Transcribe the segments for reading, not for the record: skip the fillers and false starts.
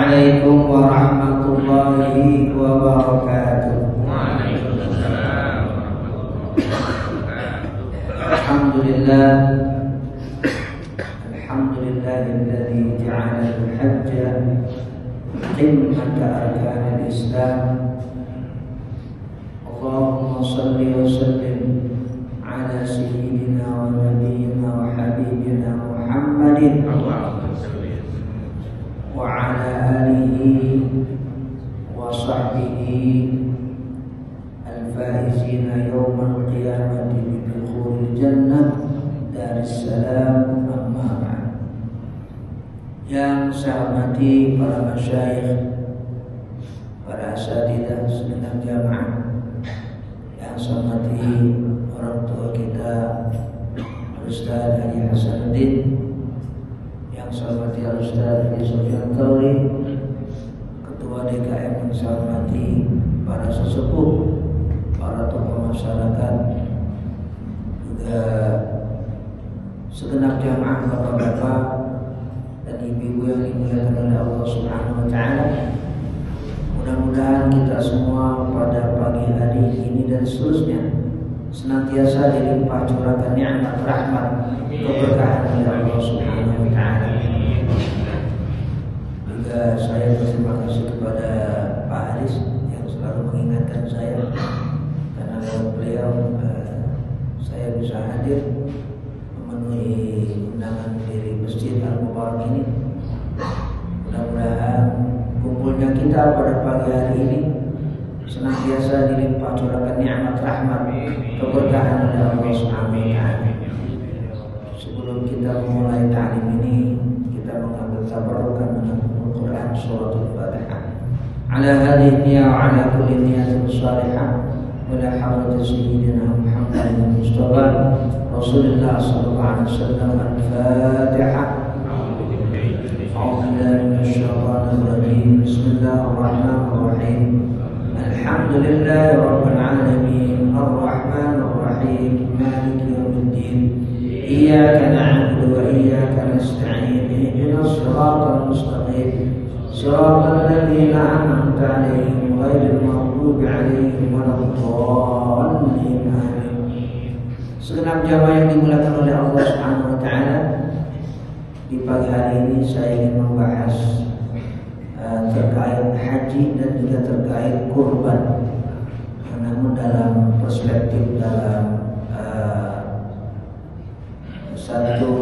Assalamualaikum warahmatullahi wabarakatuh. Waalaikumsalam warahmatullahi wabarakatuh. Alhamdulillah. Alhamdulillahilladzi ja'ala al-hajja qimmata arkanil Islam. Allahumma shalli wa sallim ala sayyidina wa nabiyyina wa habibina Muhammadin wa ala alihi wa sahbihi al-faizina yawmal qiyamati bi dukhulil jannah Darussalam, amma ba'd. Yang saya hormati para masyayikh, para asatidzah segenap jamaah, yang saya hormati orang tua kita Ustaz Haji Hasanuddin, yang saya hormati Ustaz Haji Sofyan Thauri, Ketua DKM, yang saya hormati para sesepuh, para tokoh masyarakat, juga segenap jamaah bapak-bapak dan ibu-ibu yang dimuliakan oleh Allah Subhanahu wa taala. Mudah-mudahan kita semua pada pagi hari ini dan seterusnya senantiasa dilimpah curahkan nikmat rahmat keberkahan dari Allah Subhanahu wa taala. Juga saya berterima kasih kepada Pak Haris yang selalu mengingatkan saya, karena lewat beliau saya bisa hadir memenuhi undangan diri Masjid Al-Mubarak ini. Mudah-mudahan kumpulnya kita pada pagi hari ini senantiasa dilimpah curahkan nikmat rahmat keberkahan dari Allah Subhanahu wa taala. Sebelum kita memulai ta'lim ini, kita mengambil tabarrukan dengan Al-Quran suratul Fatihah. Ala hadhihi niyya wa ala kulli niyatin salihah wa la hawla sayyidina Muhammadin Mustafa Rasulullah sallallahu alaihi wasallam. Al-Fatihah. A'udzu billahi minasyaitonir rajim. Bismillahirrahmanirrahim. Alhamdulillahi rabbil alamin. Arrahmanir rahim. Maliki yaumiddin. Iyyaka na'budu wa iyyaka nasta'in. Ihdinas siratal mustaqim. Siratal ladzina an'amta 'alaihim ghairil maghdubi 'alaihim waladdallin. Segenap jamaah yang dimuliakan oleh Allah Subhanahu wa taala, di pagi hari ini saya ingin membahas terkait haji dan juga terkait kurban. Namun dalam perspektif, dalam satu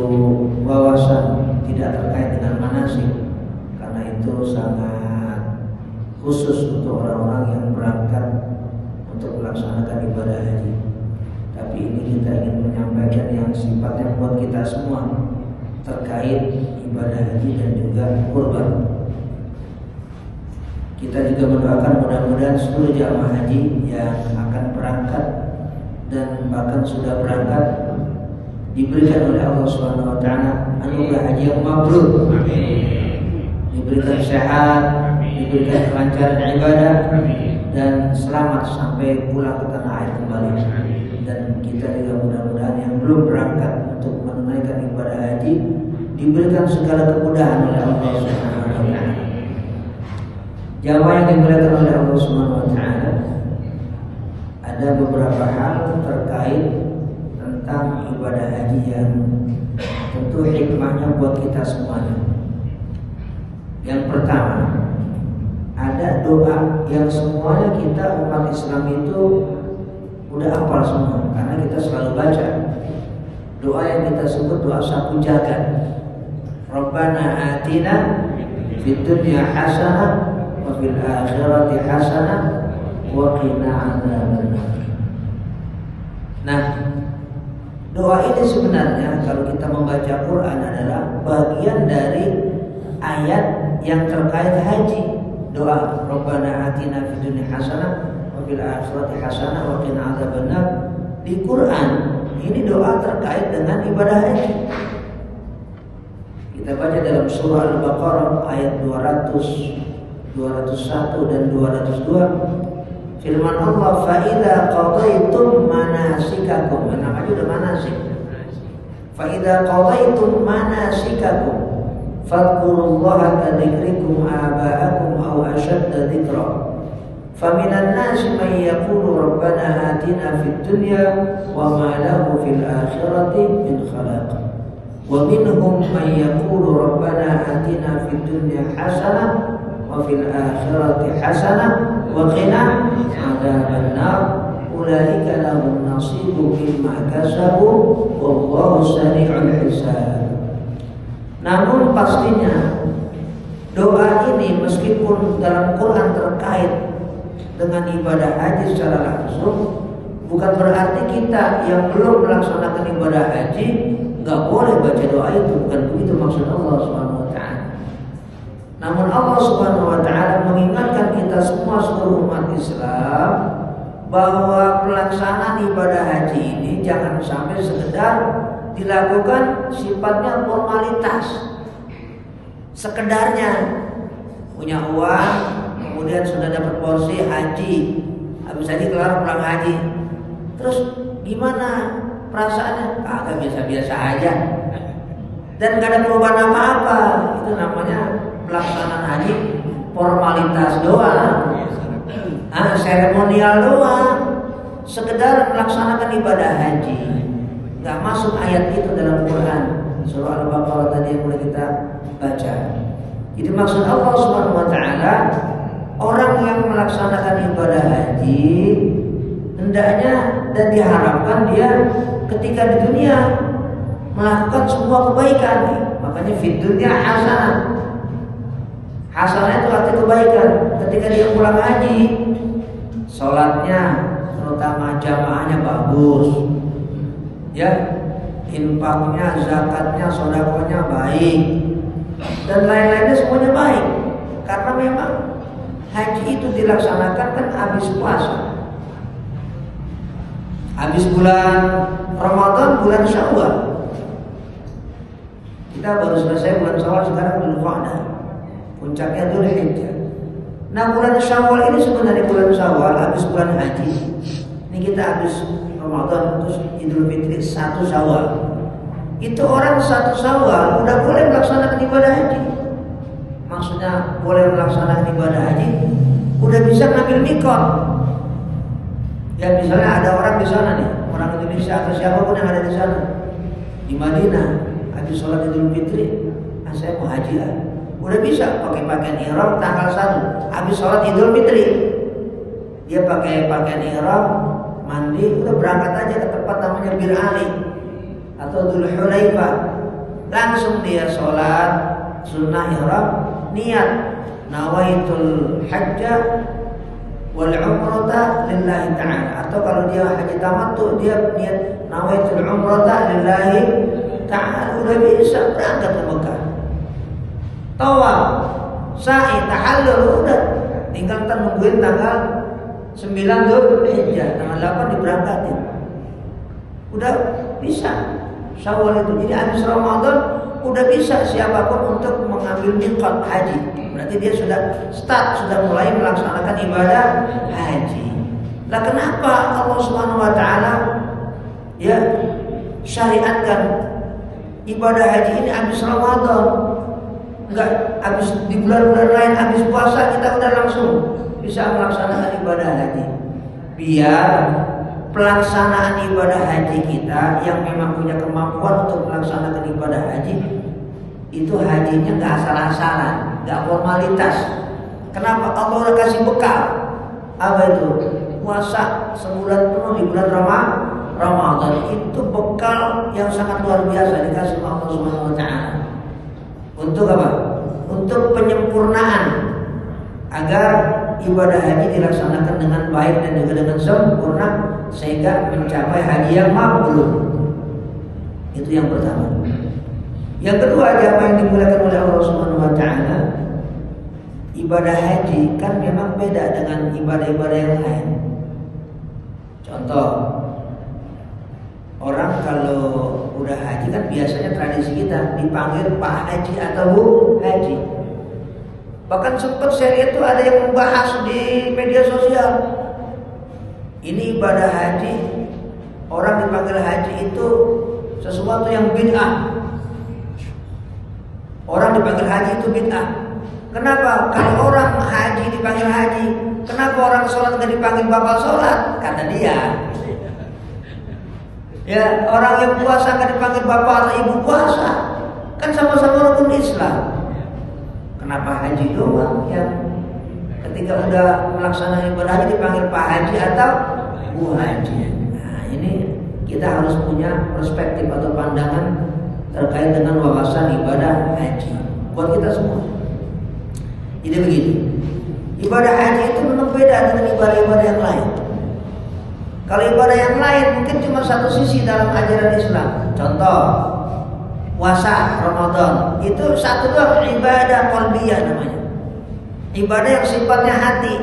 wawasan, tidak terkait dengan manasik, karena itu sangat khusus untuk orang-orang yang berangkat untuk melaksanakan ibadah haji. Tapi ini kita ingin menyampaikan yang sifatnya buat kita semua terkait ibadah haji dan juga kurban. Kita juga mendoakan mudah-mudahan seluruh jamaah haji yang akan berangkat dan bahkan sudah berangkat diberikan oleh Allah Subhanahu wa taala anugerah haji yang mabrur. Diberikan sehat, diberikan kelancaran ibadah, dan selamat sampai pulang ke tanah air kembali. Dan kita juga mudah-mudahan yang belum berangkat untuk menunaikan ibadah haji diberikan segala kemudahan oleh Allah Subhanahu wa taala. Jamaah yang dimuliakan oleh Allah Subhanahu wa taala, ada beberapa hal terkait tentang ibadah haji yang tentu hikmahnya buat kita semuanya. Yang pertama, ada doa yang semuanya kita umat Islam itu udah hafal semua, karena kita selalu baca doa yang kita sebut doa sapu jagat. Rabbana atina fid dunya hasanah wa fil akhirati hasanah wa qina adzabannar. Nah, doa ini sebenarnya kalau kita membaca Quran adalah bagian dari ayat yang terkait haji. Doa Rabbana atina fid dunya hasanah wa fil akhirati hasanah wa qina adzabannar di Quran ini doa terkait dengan ibadah haji. Kita baca dalam surah Al-Baqarah ayat 200, 201 dan 202. Firman Allah, fa idza qadaitum manasikakum. Namanya udah manasik. Fa idza qadaitum manasikakum fadhkurullaha ka dzikrikum aba'akum ashadda dzikra. Faminan nasi man yaqulu rabbana atina fid dunya wa ma lahu fil akhirati min khalaq. Wa minhum man yaqulu rabbana atina fid dunya hasanah wa fil akhirati hasanah wa qina adzabannar. Ulaika lahum nasibun mimma kasabu wallahu sari'ul hisab. Namun pastinya doa ini meskipun dalam Quran terkait dengan ibadah haji secara langsung, bukan berarti kita yang belum melaksanakan ibadah haji nggak boleh baca doa itu. Bukan begitu maksud Allah Subhanahu wa taala. Namun Allah Subhanahu wa taala mengingatkan kita semua seluruh umat Islam bahwa pelaksanaan ibadah haji ini jangan sampai sekedar dilakukan sifatnya formalitas, sekedarnya punya uang, kemudian sudah dapat porsi haji, habis haji kelar pulang haji, terus gimana perasaannya? Kagak, biasa-biasa aja, dan gak ada perubahan apa-apa. Itu namanya pelaksanaan haji formalitas doang, seremonial doang, sekedar melaksanakan ibadah haji. Gak masuk ayat itu dalam Quran surah Al-Baqarah tadi yang mulai kita baca. Jadi maksud Allah Subhanahu wa taala, orang yang melaksanakan ibadah haji hendaknya dan diharapkan dia ketika di dunia melakukan sebuah kebaikan. Makanya fid dunya hasanah. Hasanah itu arti kebaikan. Ketika dia pulang haji, sholatnya terutama jamaahnya bagus, ya, infaknya, zakatnya, sedekahnya baik, dan lain-lainnya semuanya baik. Karena memang haji itu dilaksanakan kan habis puasa, habis bulan Ramadan, bulan Syawal. Kita baru selesai bulan Syawal, sekarang Dzulqa'dah, puncaknya Dzulhijjah. Nah, bulan Syawal ini sebenarnya bulan Syawal habis bulan haji. Ini kita habis Ramadan, terus Idul Fitri 1 Syawal. Itu orang 1 Syawal udah boleh melaksanakan ibadah haji. Maksudnya boleh melaksanakan ibadah haji, udah bisa ngambil mikot. Ya, misalnya ada orang di sana nih, orang Indonesia atau siapapun yang ada di sana, di Madinah, habis sholat Idul Fitri, saya mau haji lah. Udah bisa pakai pakaian ihram tanggal 1, habis sholat Idul Fitri, dia pakai pakaian ihram, mandi, udah berangkat aja ke tempat namanya Bir Ali atau Dzul Hulaifah. Langsung dia sholat sunnah ihram, niat nawaitul hajja wal umrata lillahi ta'ala. Atau kalau dia haji tamattu, dia niat nawaitul umrata lillahi ta'ala. Udah bisa berangkat ke Mekah, tawaf, sa'i, tahallul, udah tinggal nungguin tanggal 9 Dzulhijjah, tanggal 8 diberangkatin. Udah bisa Syawal itu. Jadi habis Ramadan udah bisa siapapun untuk mengambil miqat haji. Berarti dia sudah start, sudah mulai melaksanakan ibadah haji. Lah kenapa Allah Subhanahu wa taala ya syariatkan ibadah haji ini habis Ramadan? Enggak habis di bulan-bulan lain, habis puasa kita udah langsung bisa melaksanakan ibadah haji. Biar pelaksanaan ibadah haji kita yang memang punya kemampuan untuk melaksanakan ibadah haji itu hajinya nggak asal-asalan, nggak formalitas. Kenapa? Allah udah kasih bekal. Apa itu? Puasa sebulan penuh di bulan Ramadan. Itu bekal yang sangat luar biasa dikasih Allah Subhanahu wa taala. Untuk apa? Untuk penyempurnaan agar ibadah haji dilaksanakan dengan baik dan juga dengan sempurna sehingga mencapai haji yang mabrur. Itu yang pertama. Yang kedua, apa yang dimuliakan oleh Allah Subhanahu wa taala, ibadah haji kan memang beda dengan ibadah-ibadah yang lain. Contoh, orang kalau udah haji kan biasanya tradisi kita dipanggil Pak Haji atau Bu Haji. Bahkan sempat saya lihat tuh ada yang membahas di media sosial, ini ibadah haji, orang dipanggil haji itu sesuatu yang bid'ah. Orang dipanggil haji itu bid'ah. Kenapa? Kalau orang haji dipanggil dipanggil haji. Kenapa orang sholat nggak dipanggil bapak sholat? Kata dia. Ya, orang yang puasa nggak dipanggil bapak atau ibu puasa. Kan sama-sama rukun Islam. Kenapa haji doang yang ketika udah melaksanakan ibadah haji dipanggil Pak Haji atau Bu Haji? Nah, ini kita harus punya perspektif atau pandangan terkait dengan wawasan ibadah haji buat kita semua. Jadi begini, ibadah haji itu memang beda dengan ibadah-ibadah yang lain. Kalau ibadah yang lain mungkin cuma satu sisi dalam ajaran Islam. Contoh, puasa Ramadan itu satu doang, ibadah qalbiyah namanya. Ibadah yang sifatnya hati.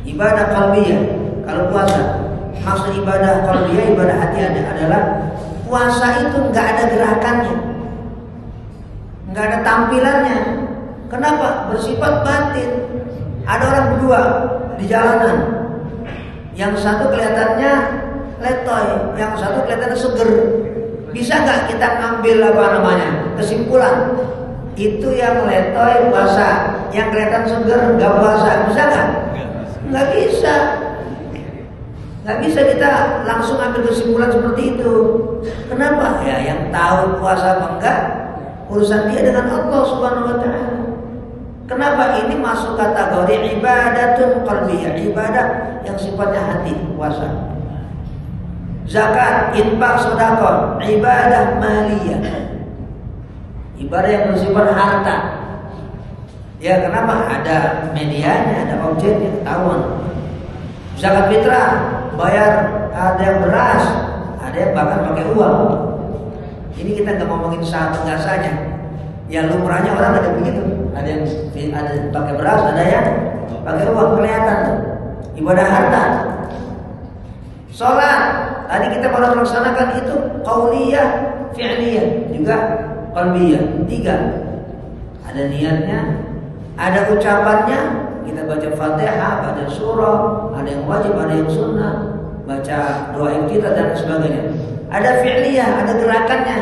Ibadah qalbiyah. Kalau puasa, maksud ibadah qalbiyah, ibadah hati adalah puasa itu nggak ada gerakannya, nggak ada tampilannya. Kenapa? Bersifat batin. Ada orang berdua di jalanan, yang satu kelihatannya letoy, yang satu kelihatannya seger. Bisa nggak kita ngambil kesimpulan? Itu yang letoy puasa, yang kelihatan seger nggak puasa. Bisa nggak? Nggak bisa. Nggak bisa kita langsung ambil kesimpulan seperti itu. Kenapa? Ya yang tahu puasa apa enggak urusan dia dengan Allah Subhanahu wa Ta'ala. Kenapa? Ini masuk kategori ibadatun qalbiyah, ibadah yang sifatnya hati, puasa. Zakat, infak, sedekah, ibadah maliyah, ibadah yang bersifat harta. Ya kenapa? Ada medianya, ada objeknya, ketahuan. Zakat fitrah, bayar, ada yang beras, ada yang bahkan pakai uang. Ini kita nggak ngomongin satu nggak saja. Ya lumrahnya orang ada begitu. Ada yang pakai beras, ada yang pakai uang, kelihatan tuh. Ibadah harta. Sholat, tadi kita baru melaksanakan itu qauliyah, fi'liyah, juga qalbiyah. 3. Ada niatnya, ada ucapannya. Kita baca Fatihah, baca surah, ada yang wajib, ada yang sunnah, baca doa kita dan sebagainya. Ada fi'liyah, ada gerakannya,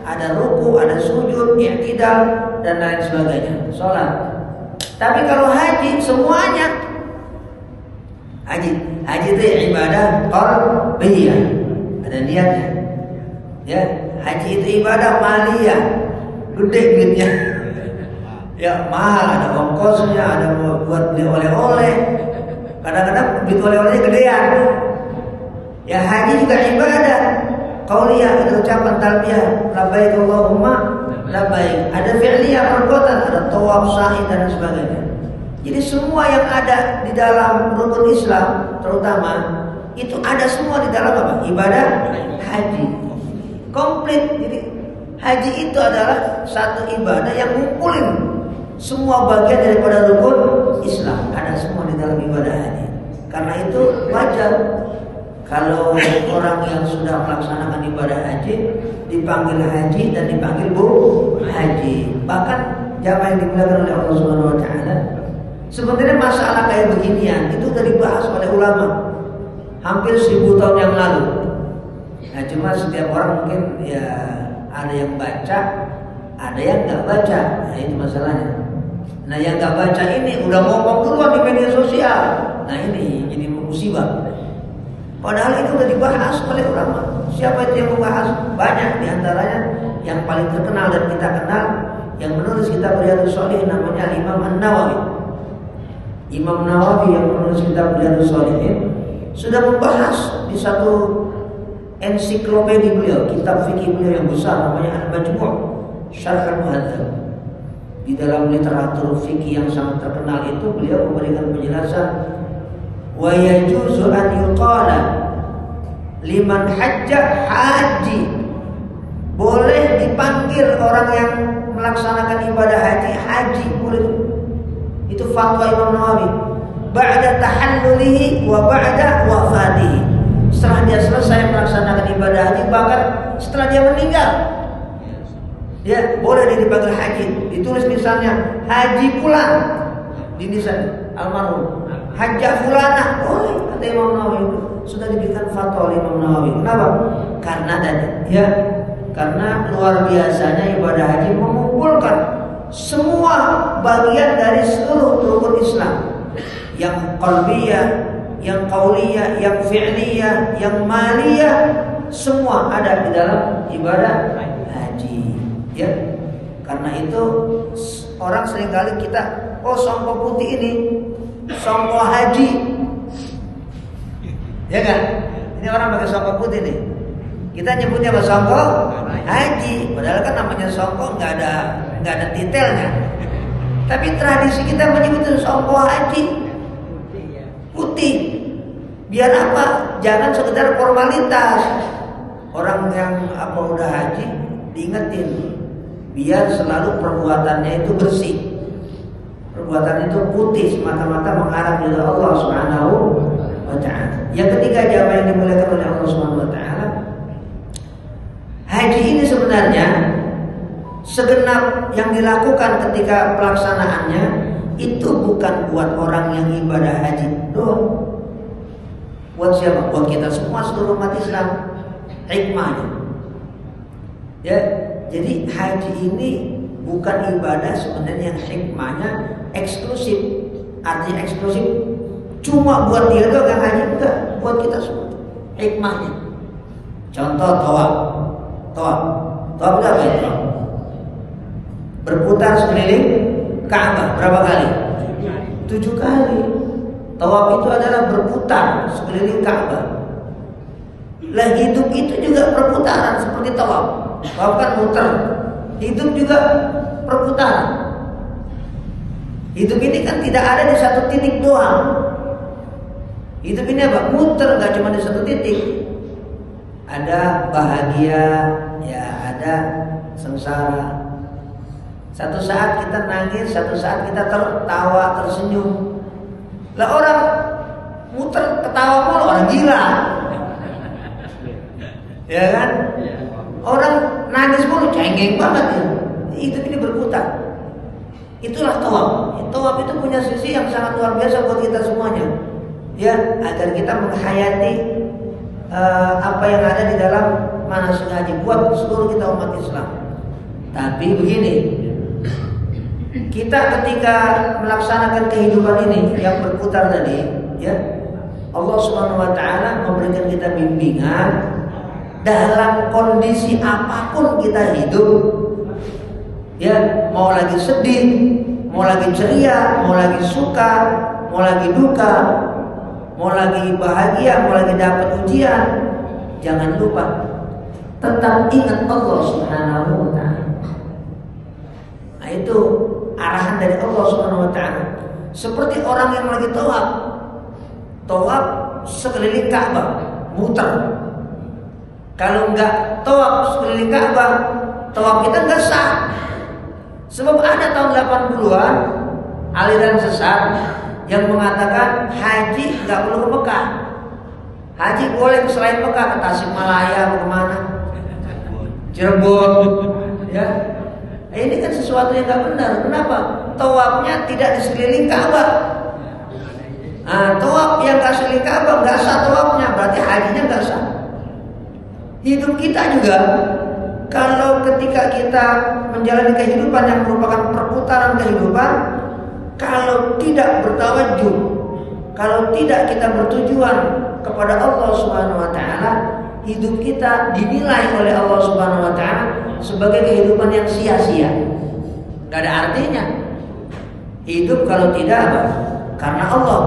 ada ruku, ada sujud, i'tidal dan lain sebagainya. Sholat. Tapi kalau haji semuanya. Haji itu ibadah qalbiyah, ada niatnya. Ya, haji itu ibadah maliyah, gede duitnya. Ya mahal, ada ongkosnya, ada buat beli oleh-oleh. Kadang-kadang duit oleh-olehnya gedean. Ya haji juga ibadah qauliyah, ada ucapan talbiyah, labbaik Allahumma labbaik. Ada fi'liyah, perbuatan, ada tawaf, sa'i dan sebagainya. Jadi semua yang ada di dalam rukun Islam terutama itu ada semua di dalam apa? Ibadah haji. Komplit. Jadi haji itu adalah satu ibadah yang ngumpulin semua bagian daripada rukun Islam. Ada semua di dalam ibadah haji. Karena itu wajar kalau orang yang sudah melaksanakan ibadah haji dipanggil haji dan dipanggil Bu Haji. Bahkan jamaah yang dimuliakan oleh Allah Subhanahu wa Ta'ala, sebenarnya masalah kayak beginian itu sudah dibahas oleh ulama hampir 1000 tahun yang lalu. Nah cuma setiap orang mungkin ya ada yang baca, ada yang nggak baca. Nah itu masalahnya. Nah yang nggak baca ini udah ngomong duluan di media sosial. Nah ini jadi musibah. Padahal itu sudah dibahas oleh ulama. Siapa itu yang membahas? Banyak, diantaranya yang paling terkenal dan kita kenal, yang menulis kitab Riyadhus Shalihin namanya Imam An-Nawawi. Imam Nawawi yang menulis kitab Riyadhus Shalihin sudah membahas di satu ensiklopedia beliau, kitab fikih beliau yang besar namanya Al-Majmu' Syarh Al-Muhadzab. Di dalam literatur fikih yang sangat terkenal itu beliau memberikan penjelasan wa yajuzu an yuqala liman hajja haji, boleh dipanggil orang yang melaksanakan ibadah haji haji, boleh. Itu fatwa Imam Nawawi ba'da tahallulihi wa ba'da wafatihi. Setelah dia selesai melaksanakan ibadah haji, bahkan setelah dia meninggal, dia boleh dia dipanggil haji. Ditulis misalnya haji pulang di nisan almarhum, hajjah fulana, boleh. Kata Imam Nawawi itu sudah diberikan fatwa oleh Imam Nawawi. Kenapa? Karena tadi ya, karena luar biasanya ibadah haji mengumpulkan semua bagian dari seluruh rukun Islam. yang qalbiyah, yang qauliyah, yang fi'liyah, yang maliyah, semua ada di dalam ibadah haji. Ya, karena itu orang seringkali kita, oh songkok putih ini songkok haji, ya kan? Ini orang pakai songkok putih nih. Kita nyebutnya apa? Songkok haji. Padahal kan namanya songkok nggak ada detailnya. Tapi tradisi kita menyebut songkok haji putih. Biar apa? Jangan sekedar formalitas. Orang yang udah haji diingetin, biar selalu perbuatannya itu bersih. Perbuatan itu putih semata-mata mengarah kepada Allah Subhanahu wa ta'ala. Yang ketiga, jamaah yang dimuliakan oleh Allah Subhanahu wa ta'ala, haji ini sebenarnya segenap yang dilakukan ketika pelaksanaannya itu bukan buat orang yang ibadah haji doang. Buat siapa? Buat kita semua, seluruh umat Islam. Hikmahnya, ya. Jadi haji ini bukan ibadah sebenarnya yang hikmahnya eksklusif. Artinya eksklusif cuma buat dia doang yang haji, enggak, buat kita semua. Hikmahnya. Contoh tawaf. Tawaf itu apa itu? Berputar sekeliling Ka'bah berapa kali? 7 kali. Tawaf itu adalah berputar sekeliling Ka'bah. Lah hidup itu juga perputaran seperti tawaf. Tawaf kan muter. Hidup juga perputaran. Hidup ini kan tidak ada di satu titik doang. Hidup ini apa? Muter, nggak cuma di satu titik. Ada bahagia, ya ada sengsara. Satu saat kita nangis, satu saat kita tertawa, tersenyum. Lah orang muter ketawa mulu, orang gila. Ya kan? Orang nangis mulu, cengeng banget ya. Hidup ini berputar. Itulah tawaf. Tawaf itu punya sisi yang sangat luar biasa buat kita semuanya. Ya, agar kita menghayati apa yang ada di dalam manasik haji buat seluruh kita umat Islam. Tapi begini, kita ketika melaksanakan kehidupan ini yang berputar tadi, ya, Allah Subhanahu wa ta'ala memberikan kita bimbingan dalam kondisi apapun kita hidup. Ya, mau lagi sedih, mau lagi ceria, mau lagi suka, mau lagi duka, mau lagi bahagia, mau lagi dapat ujian, jangan lupa tetap ingat Allah Subhanahu wa ta'ala. Nah, itu arahan dari Allah Subhanahu wa ta'ala. Seperti orang yang lagi tawaf sekeliling Ka'bah, muter. Kalau enggak tawaf sekeliling Ka'bah, tawaf kita enggak sah. Sebab ada tahun 80-an aliran sesat yang mengatakan haji enggak perlu ke Mekah. Haji boleh ke selain Mekah, ke Tasikmalaya, ke mana? Cirebon, ya. Ini kan sesuatu yang enggak benar. Kenapa? Tawafnya tidak di sekeliling Ka'bah. Nah, tawaf yang enggak sekeliling Ka'bah enggak sah tawafnya, berarti hajinya enggak sah. Hidup kita juga, kalau ketika kita menjalani kehidupan yang merupakan perputaran kehidupan, kalau tidak bertawajuh, kalau tidak kita bertujuan kepada Allah Subhanahu wa ta'ala, hidup kita dinilai oleh Allah Subhanahu wa ta'ala sebagai kehidupan yang sia-sia. Gak ada artinya. Hidup kalau tidak apa? Karena Allah.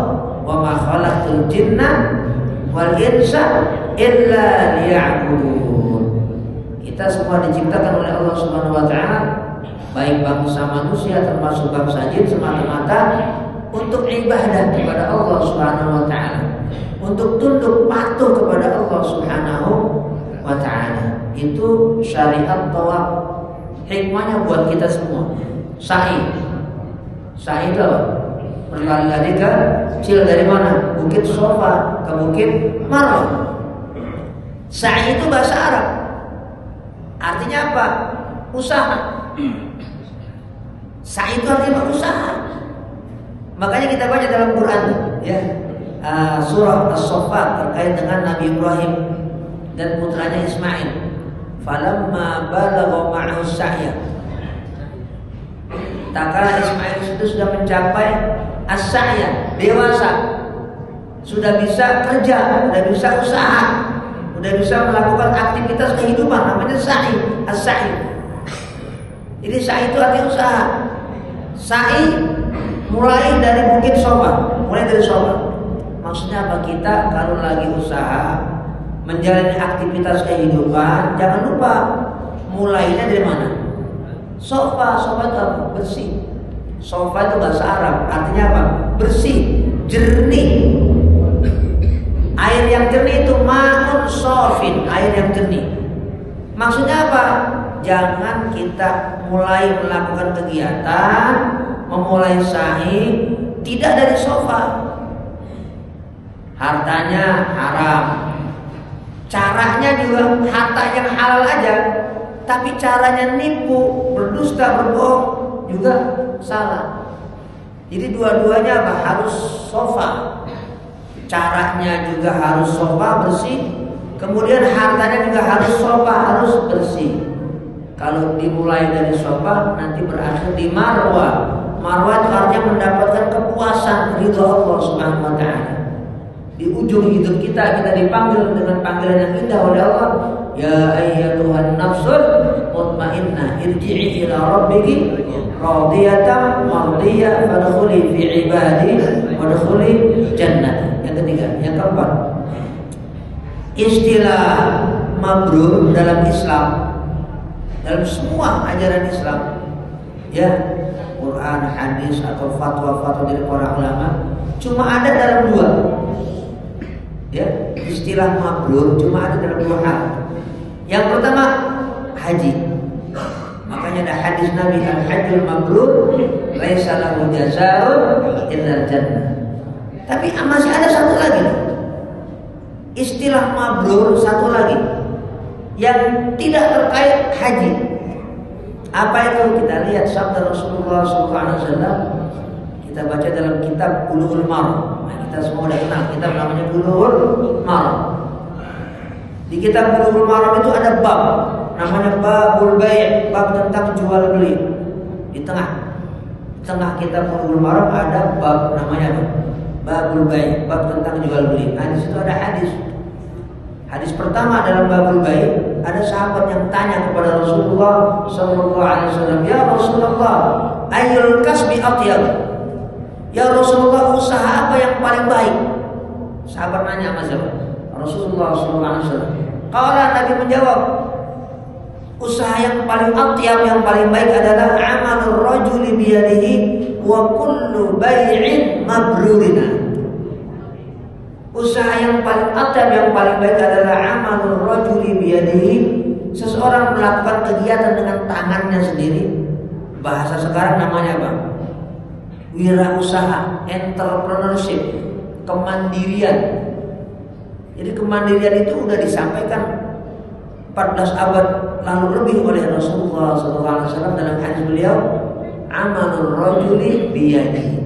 Wa ma khalaqtul jinna wal insa illa liya'budun. Kita semua diciptakan oleh Allah Subhanahu wa ta'ala, baik bangsa manusia termasuk bangsa jin, semata-mata untuk ibadah kepada Allah Subhanahu wa ta'ala, untuk tunduk patuh kepada Allah Subhanahu wa ta'ala. Itu syariat tawaf. Hikmahnya buat kita semua. Sa'i itu apa? Berlari-lari kecil dari mana? Bukit Sofa ke Bukit Marwah. Sa'i itu bahasa Arab. Artinya apa? Usaha. Sa'i itu artinya usaha. Makanya kita baca dalam Quran, ya, surah As-Saffat terkait dengan Nabi Ibrahim dan putranya Ismail. Falamma balagha ma'ahu sa'ya. Tak kala Ismail itu sudah mencapai as-sa'ya, dewasa, sudah bisa kerja, sudah bisa usaha, sudah bisa melakukan aktivitas kehidupan, namanya sa'i, as-sa'i. Jadi sa'i itu arti usaha. Sa'i mulai dari Bukit Soba, mulai dari Soba. Maksudnya apa? Kita kalau lagi usaha, menjalani aktivitas kehidupan, jangan lupa mulainya dari mana? Sofa, sofa itu apa? Bersih. Sofa itu bahasa Arab, artinya apa? Bersih, jernih. Air yang jernih itu ma'un sofin, air yang jernih. Maksudnya apa? Jangan kita mulai melakukan kegiatan, memulai sa'i tidak dari sofa. Hartanya haram, caranya juga harta yang halal aja, tapi caranya nipu, berdusta, berbohong juga salah. Jadi dua-duanya apa? Harus sofa. Caranya juga harus sofa bersih, kemudian hartanya juga harus sofa, harus bersih. Kalau dimulai dari sofa nanti berakhir di marwah. Marwah itu artinya mendapatkan kepuasan ridho Allah Subhanahu wa taala. Di ujung hidup kita dipanggil dengan panggilan yang indah oleh Allah. Ya ayyatuhan nafsul mutmainnah irji'i ila rabbiki radiyatan mardiyah fadkhuli fi ibadi wadkhuli jannah. Yang ketiga, yang keempat, istilah mabrur dalam Islam, dalam semua ajaran Islam, ya Quran, hadis atau fatwa-fatwa dari para ulama, cuma ada dalam dua. Ya, istilah mabrur cuma ada dalam dua hal. Yang pertama haji. Makanya ada hadis Nabi, al-hajjul mabrur laisa lahu jazaa'un illa jannah. Tapi masih ada satu lagi. Istilah mabrur satu lagi yang tidak terkait haji. Apa itu? Kita lihat sabda Rasulullah SAW. Kita baca dalam kitab Bulughul Maram. Kita semua sudah kenal kitab namanya Bulughul Maram. Di kitab Bulughul Maram itu ada bab namanya babul bai', bab tentang jual beli. Di tengah kitab Bulughul Maram ada bab namanya apa? Babul bai', bab tentang jual beli. Nah, di situ ada hadis. Hadis pertama dalam babul bai', ada sahabat yang tanya kepada Rasulullah sallallahu alaihi wasallam, "Ya Rasulullah, ayyul kasbi atyab?" Ya Rasulullah, usaha apa yang paling baik? Sahabat nanya sama siapa? Rasulullah SAW. Qala, Nabi menjawab, usaha yang paling atyab, yang paling baik adalah amalur rajuli biyadihi wa kullu bai'in mabrurina. Usaha yang paling atyab, yang paling baik adalah amalur rajuli biyadihi. Seseorang melakukan kegiatan dengan tangannya sendiri. Bahasa sekarang namanya apa? Wirausaha, entrepreneurship, kemandirian. Jadi kemandirian itu sudah disampaikan 14 abad lalu lebih oleh Rasulullah SAW dalam hadis beliau, amalur rajuli biyadihi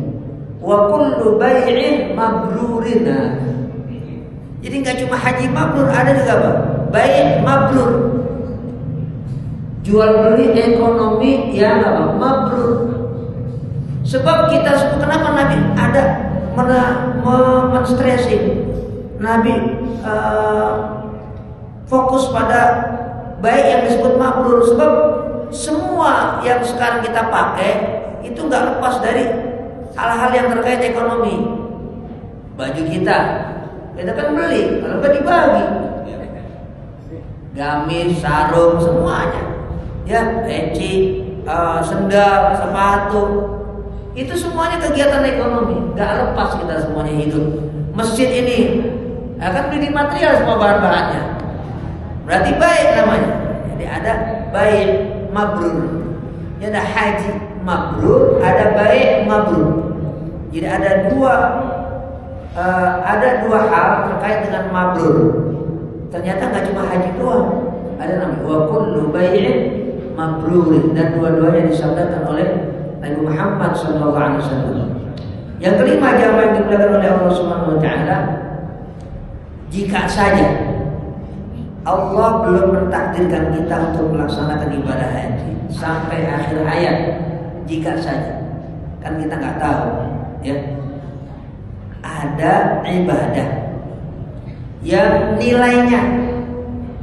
wa kullu bai'in mabrurina. Jadi nggak cuma haji mabrur, ada juga apa? Bai' mabrur. Jual beli ekonomi yang apa? Mabrur. Sebab kita, kenapa Nabi ada menstressing, Nabi fokus pada baik yang disebut mabrur. Sebab semua yang sekarang kita pakai itu nggak lepas dari hal-hal yang terkait ekonomi. Baju kita kan beli, kalau nggak dibagi. Gamis, sarung, semuanya, ya, peci, sendal, sepatu. Itu semuanya kegiatan ekonomi, gak lepas kita semuanya hidup. Masjid ini akan beli material semua bahan-bahannya, berarti baik namanya. Jadi ada baik mabrur, ya, ada haji mabrur, ada baik mabrur. Jadi ada dua hal terkait dengan mabrur. Ternyata gak cuma haji doang, ada namanya wa kullu bai'in mabrurin, dan dua-duanya disabdakan oleh Nabi Muhammad SAW. Yang kelima, jamaah yang dimuliakan oleh Allah Subhanahu Wa Taala, jika saja Allah belum mentakdirkan kita untuk melaksanakan ibadah haji sampai akhir hayat, jika saja, kan kita nggak tahu ya. Ada ibadah yang nilainya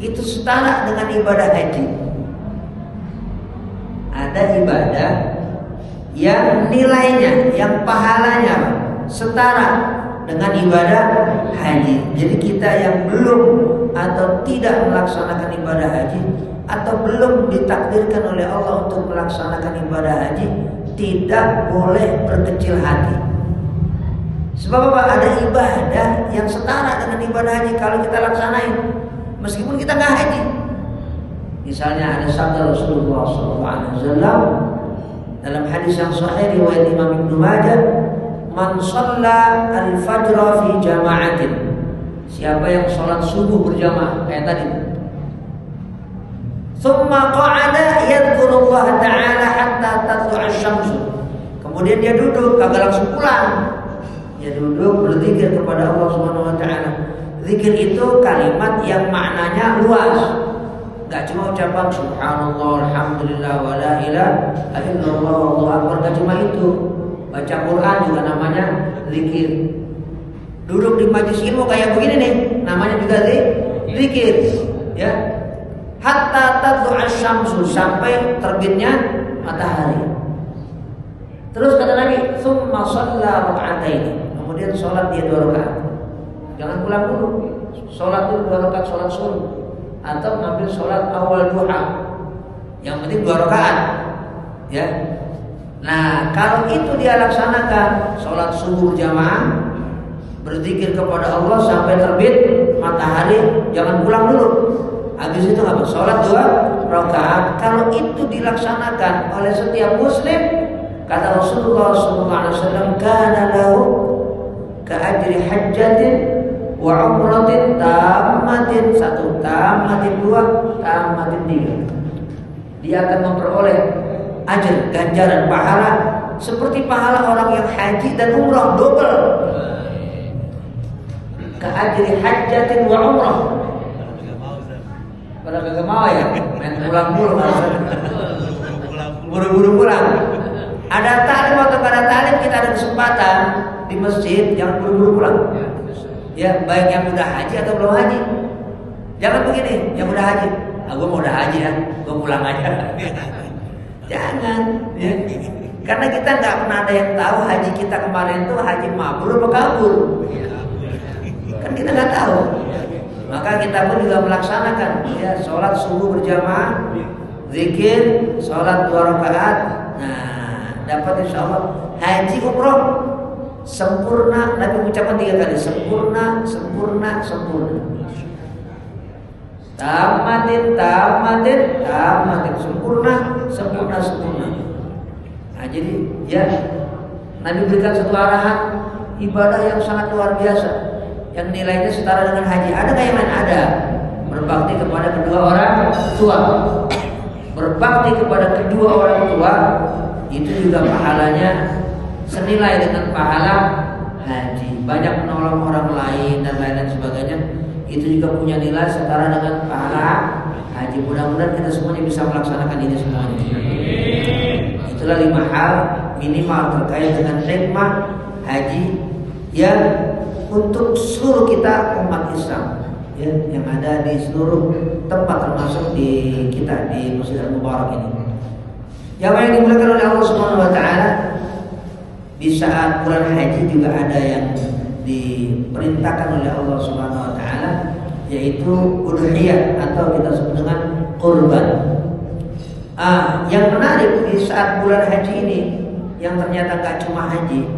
itu setara dengan ibadah haji. Ada ibadah yang nilainya, yang pahalanya setara dengan ibadah haji. Jadi kita yang belum atau tidak melaksanakan ibadah haji, atau belum ditakdirkan oleh Allah untuk melaksanakan ibadah haji, tidak boleh berkecil hati. Sebab apa? Ada ibadah yang setara dengan ibadah haji kalau kita laksanain, meskipun kita nggak haji. Misalnya ada sabda Rasulullah SAW dalam hadis yang sahih riwayat Imam Ibnu Majah, "Man shalla al-fajr fi jama'atin." Siapa yang sholat subuh berjamaah kayak tadi. "Tsumma qa'ada yadhkurullah ta'ala hatta tatlu'a asy-syamsu." Kemudian dia duduk, kagak langsung pulang. Dia duduk berzikir kepada Allah Subhanahu wa taala. Zikir itu kalimat yang maknanya luas. Enggak cuma ucapan subhanallah, alhamdulillah, wa la ilaha illallah, Allahu akbar, enggak cuma itu. Baca Quran juga namanya zikir. Duduk di majelis ilmu kayak begini nih, namanya juga zikir, ya. Hatta tatlu'a asy-syamsu, sampai terbitnya matahari. Terus kata Nabi, "Tsumma shalla rak'ataini." Kemudian sholat dia 2 rakaat. Jangan pulang dulu. Sholat dulu 2 rakaat sholat subuh, atau ngambil sholat awal duha. Yang penting 2 rakaat, ya. Nah, kalau itu dia laksanakan, sholat subuh jamaah, berzikir kepada Allah sampai terbit matahari, jangan pulang dulu. Habis itu apa? Sholat 2 rakaat. Kalau itu dilaksanakan oleh setiap muslim, kata Rasulullah SAW, kana lahu ka'ajri hajjatin wa umratin tammatin, 1, tammatin 2, tammatin 3. Dia akan memperoleh ajar, ganjaran, pahala seperti pahala orang yang haji dan umrah, double. Ka'ajri hajjatin wa umrah. Pada kagak mau ya, main pulang mulu, buru-buru pulang. Ada talim atau pada talim, kita ada kesempatan di masjid, jangan buru-buru pulang. Ya, baik yang udah haji atau belum haji. Jangan begini, yang udah haji, gue mau udah haji ya, gue pulang aja. Jangan, ya. Karena kita nggak pernah ada yang tahu haji kita kemarin tuh haji mabrur atau kabur. Kan kita nggak tahu. Maka kita pun juga melaksanakan, ya, sholat subuh berjamaah, zikir, sholat 2 rakaat. Nah, dapat insya Allah haji umroh sempurna. Nabi mengucapkan 3 kali, sempurna, sempurna, sempurna. Tamatin, tamatin, tamatin, sempurna, sempurna, sempurna. Nah, jadi ya, Nabi berikan satu arahan ibadah yang sangat luar biasa, yang nilainya setara dengan haji. Ada nggak yang lain? Ada. Berbakti kepada kedua orang tua. Berbakti kepada kedua orang tua itu juga pahalanya senilai dengan pahala haji. Banyak menolong orang lain dan lain-lain sebagainya, itu juga punya nilai setara dengan pahala haji. Mudah-mudahan kita semuanya bisa melaksanakan ini semuanya. Itulah 5 hal minimal terkait dengan hikmah haji yang untuk seluruh kita umat Islam, ya, yang ada di seluruh tempat, termasuk di kita di Masjid Al-Mubarak ini. Yang dimulakan oleh Allah Subhanahu wa taala, di saat bulan haji juga ada yang diperintahkan oleh Allah Subhanahu wa taala, yaitu udhiyah atau kita sebut dengan kurban. Yang menarik di saat bulan haji ini, yang ternyata gak cuma haji,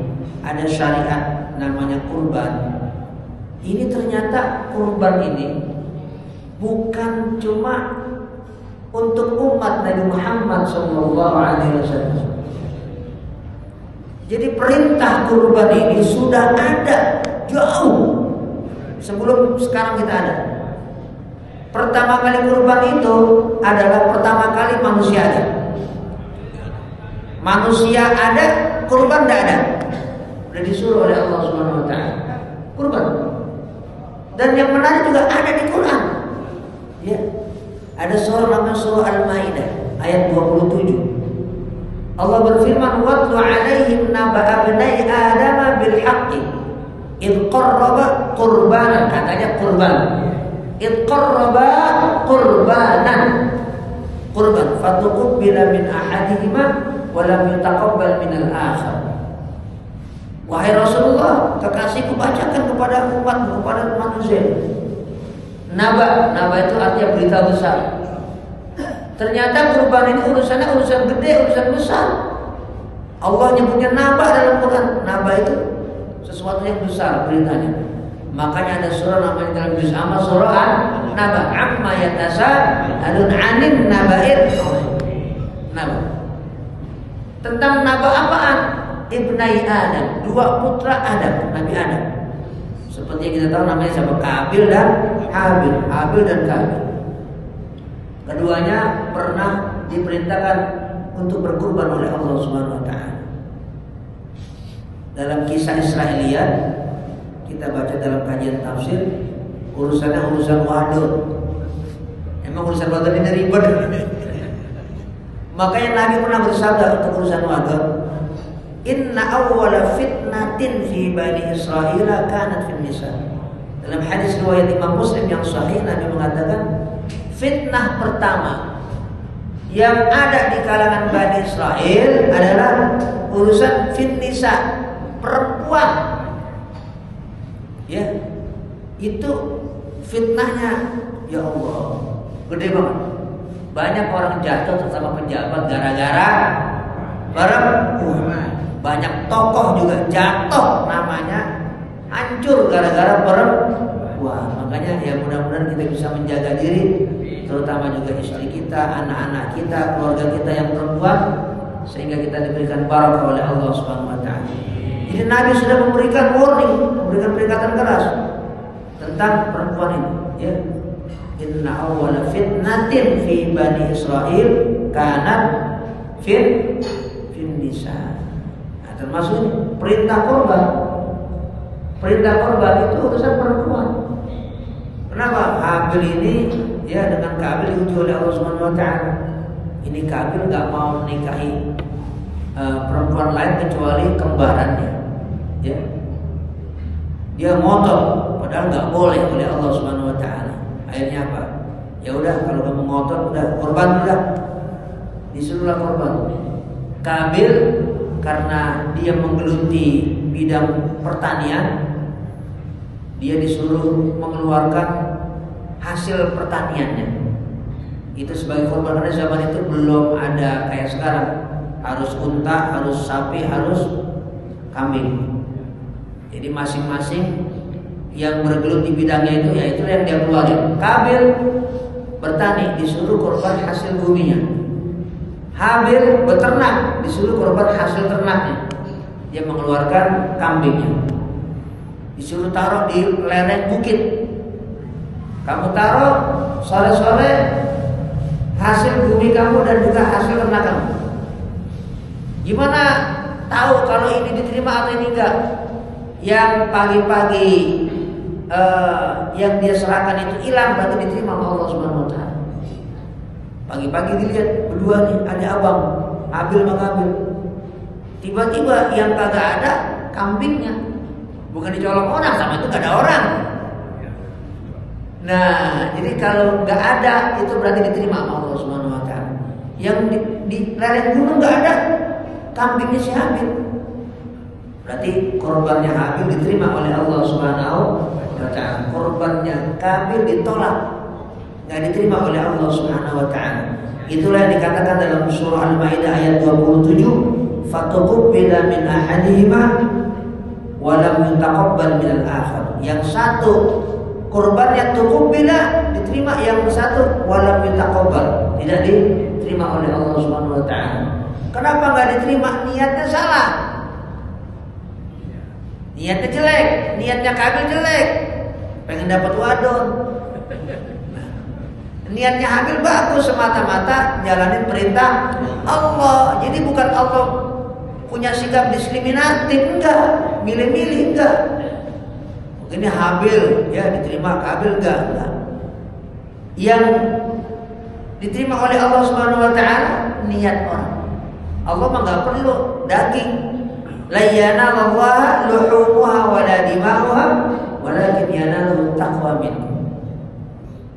ada syariat namanya kurban. Ini ternyata kurban ini bukan cuma untuk umat Nabi Muhammad SAW. Jadi perintah kurban ini sudah ada jauh sebelum sekarang kita ada. Pertama kali kurban itu adalah pertama kali manusia ada. Manusia ada, kurban tidak ada. Sudah disuruh oleh Allah Subhanahu wa taala kurban. Dan yang menarik juga ada di Quran. Ya. Ada surah namanya surah Al-Maidah ayat 27. Allah berfirman, "Watlu 'alaihim naba'a bani Adam bil haqqi id qarraba qurbanan." Katanya qurban. Id qarraba qurbanan. Qurban fatuqbila min ahadihima wa lam yutaqabbal min al-akhar. Wahai Rasulullah, kekasihku bacakan kepada umatmu, kepada manusia. Naba itu artinya berita besar. Ternyata kurban ini urusannya urusan gede, urusan besar. Allah nyebutnya naba dalam Quran. Naba itu sesuatu yang besar beritanya. Makanya ada surah namanya dalam juz amma surah An-Naba. Amma yatasaalun 'anil naba'il. Naba. Tentang naba apaan? Ibnai Adam, dua putra Adam, Nabi Adam. Seperti yang kita tahu namanya siapa? Kabil dan Habil. Habil dan Kabil. Keduanya pernah diperintahkan untuk berkurban oleh Allah Subhanahu wa taala. Dalam kisah Israiliyat kita baca dalam kajian tafsir, urusannya urusan wadon. Emang urusan wadon ini ribet. Makanya Nabi pernah bersabda untuk urusan wadon, "Inna awwala fitnatin fi bani Israil kanat fil nisa." Dalam hadis riwayat Imam Muslim yang sahih, Nabi mengatakan fitnah pertama yang ada di kalangan Bani Israel adalah urusan nisa, perempuan. Ya, itu fitnahnya, ya Allah, gede banget. Banyak orang jatuh terutama pejabat gara-gara perempuan. Banyak tokoh juga jatuh namanya, hancur gara-gara perempuan. Makanya ya mudah-mudahan kita bisa menjaga diri, terutama juga istri kita, anak-anak kita, keluarga kita yang perempuan, sehingga kita diberikan barakah oleh Allah Subhanahu wa taala. Jadi Nabi sudah memberikan warning, memberikan peringatan keras tentang perempuan ini, ya. Inna awwala fitnatin fi bani Israil kanat fil nisa. Nah, termasuk perintah korban. Perintah korban itu urusan perempuan. Kenapa? Habil ini ya dengan Kabil diuji oleh Allah Subhanahu wa taala. Ini Kabil enggak mau menikahi perempuan lain kecuali kembarannya. Ya. Dia ngotot padahal enggak boleh oleh Allah Subhanahu wa taala. Akhirnya apa? Ya udah, kalau kamu ngotot udah korban udah. Disuruhlah korban. Kabil karena dia menggeluti bidang pertanian, dia disuruh mengeluarkan hasil pertaniannya. Itu sebagai korban, karena zaman itu belum ada kayak sekarang. Harus unta, harus sapi, harus kambing. Jadi masing-masing yang bergelut di bidangnya itu, ya itu yang dia keluarin. Kabil bertani, disuruh korban hasil buminya. Habil beternak, disuruh korban hasil ternaknya. Dia mengeluarkan kambingnya. Disuruh taruh di lereng bukit. Kamu taruh sore-sore hasil bumi kamu dan juga hasil ternak kamu. Gimana tahu kalau ini diterima atau ini enggak? Yang pagi-pagi yang dia serahkan itu hilang, berarti diterima oleh Allah Subhanahu wa taala. Pagi-pagi dilihat berdua nih, ada abang Habil sama Kabil. Tiba-tiba yang kagak ada kambingnya, bukan dicolong orang, sama itu gak ada orang. Nah, jadi kalau gak ada itu berarti diterima sama Allah Subhanahu wa taala. Yang di lereng gunung gak ada kambingnya si Habil, berarti korbannya Habil diterima oleh Allah Subhanahu wa taala. Korbannya Kabil ditolak, gak diterima oleh Allah Subhanahu wa taala. Itulah yang dikatakan dalam surah Al-Maidah ayat 27, fatuqbila min ahadihima wa lam yutaqabbal min al-akhar. Yang satu korbannya tuqbila diterima, yang satu wa lam yutaqabbal tidak diterima oleh Allah Subhanahu wa taala. Kenapa enggak diterima? Niatnya salah. Niatnya jelek, niatnya Kabil jelek. Pengen dapat wadon. Niatnya Habil bagus, semata-mata jalanin perintah Allah. Jadi bukan Allah punya sikap diskriminatif, enggak, milih-milih, enggak. Mungkin Habil ya diterima, Kabil enggak. Yang diterima oleh Allah Subhanahu wa taala niat orang. Allah mah nggak perlu daging. La yanalallaha luhumuha wala dima'uha walakin yanaluhu taqwa minkum.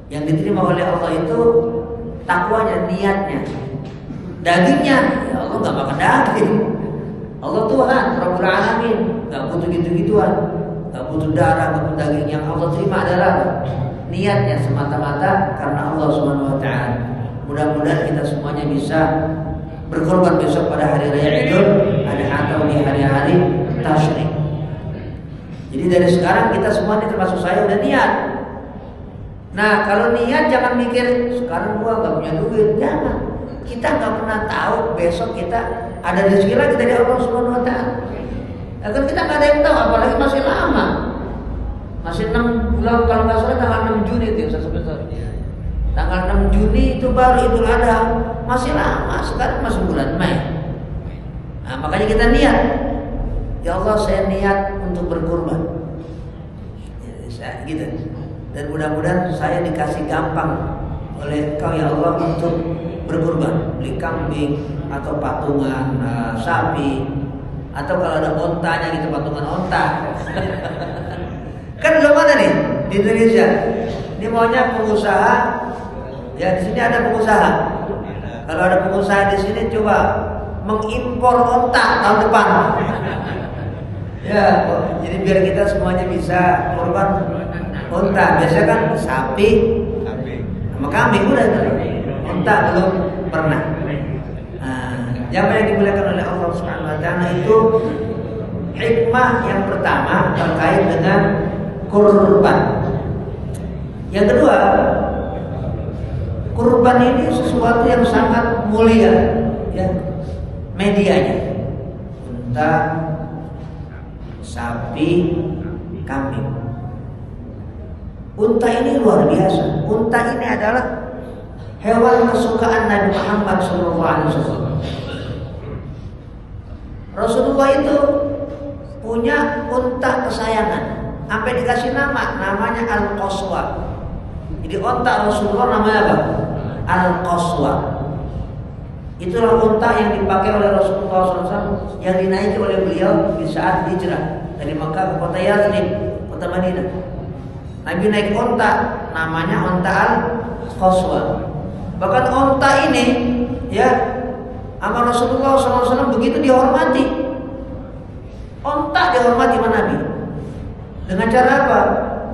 Yang diterima oleh Allah itu takwanya, niatnya. Dagingnya, ya Allah nggak makan daging. Allah Tuhan, Rabbul Alamin, nggak butuh gitu-gituan, nggak butuh darah, nggak butuh daging. Yang Allah terima adalah niatnya semata-mata karena Allah Subhanahu Wa Taala. Mudah-mudahan kita semuanya bisa berkorban besok pada hari raya Idul Adha atau di hari-hari tasyrik. Jadi dari sekarang kita semua ini termasuk saya udah niat. Nah kalau niat jangan mikir sekarang gua nggak punya duit, jangan. Kita nggak pernah tahu besok kita ada rezeki lagi dari Allah Subhanahu Wa Taala. Agar kita nggak ada yang tahu, apalagi masih lama, masih 6 bulan kalau nggak salah tanggal 6 Juni itu sebentar. Tanggal 6 Juni itu baru Idul Adha, masih lama. Sekarang masih bulan Mei. Nah, makanya kita niat, ya Allah saya niat untuk berkurban. Ya, gitu. Dan mudah-mudahan saya dikasih gampang oleh Kau ya Allah untuk berkurban, beli kambing atau patungan sapi, atau kalau ada ontanya gitu patungan onta. Kan belum ada nih di Indonesia. Ini maunya pengusaha. Ya di sini ada pengusaha. Kalau ada pengusaha di sini coba mengimpor onta tahun depan. Ya, jadi biar kita semuanya bisa korban onta. Biasanya kan sapi sama kambing udah. Onta belum pernah. Jamaah yang dimuliakan oleh Allah Subhanahu Wa Taala itu hikmah yang pertama terkait dengan kurban. Yang kedua, kurban ini sesuatu yang sangat mulia, ya, medianya. Unta, sapi, kambing. Unta ini luar biasa. Unta ini adalah hewan kesukaan Nabi Muhammad SAW. Rasulullah itu punya unta kesayangan, sampai dikasih namanya Al-Qaswa. Jadi unta Rasulullah namanya apa? Al-Qaswa. Itulah unta yang dipakai oleh Rasulullah SAW, yang dinaiki oleh beliau di saat hijrah dari Makkah ke kota Yathrib, kota Madinah. Nabi naik unta, namanya unta Al-Qaswa. Bahkan unta ini, ya, sama Rasulullah SAW begitu dihormati. Unta dihormati sama Nabi. Dengan cara apa?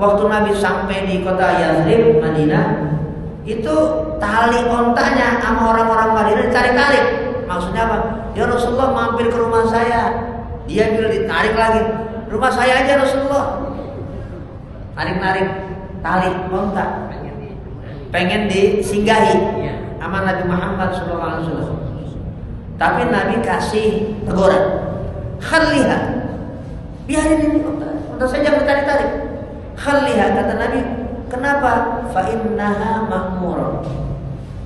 Waktu Nabi sampai di kota Yathrib, Madinah, itu tali ontanya sama orang-orang Madinah ditarik-tarik. Maksudnya apa? Ya Rasulullah mampir ke rumah saya. Dia bilang ditarik lagi. Rumah saya aja Rasulullah. Tarik-tarik tali onta. Pengen disinggahi sama Nabi Muhammad SAW. Tapi Nabi kasih teguran. Khaliha. Biarin ini onta saya jangan ditarik-tarik. Khaliha, kata Nabi. Kenapa? Fa innaha ma'murah.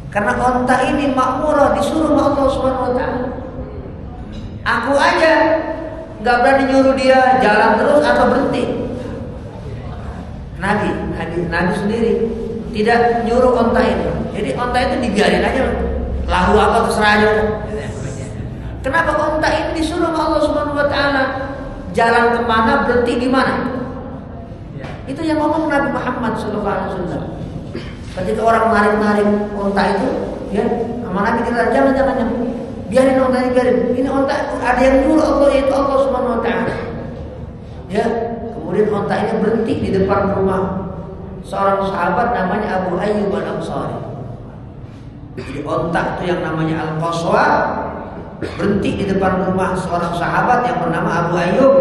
Karena onta ini ma'murah, disuruh Allah Subhanahu Wa Taala. Aku aja nggak berani nyuruh dia jalan terus atau berhenti. Nabi sendiri tidak nyuruh onta itu. Jadi onta itu dibiarin aja, lahu apa terserah aja. Kenapa onta ini disuruh Allah Subhanahu Wa Taala? Jalan kemana, berhenti di mana? Itu yang ngomong Nabi Muhammad SAW. Ketika orang narik onta itu, ya, sama Nabi kita jangan, biarin onta ini, biarin. Ini onta ada yang nyuruh Allah, yaitu Allah Subhanahu Wa Taala. Ya, kemudian onta ini berhenti di depan rumah seorang sahabat namanya Abu Ayyub Al-Ansari. Jadi onta itu yang namanya Al-Qaswa berhenti di depan rumah seorang sahabat yang bernama Abu Ayyub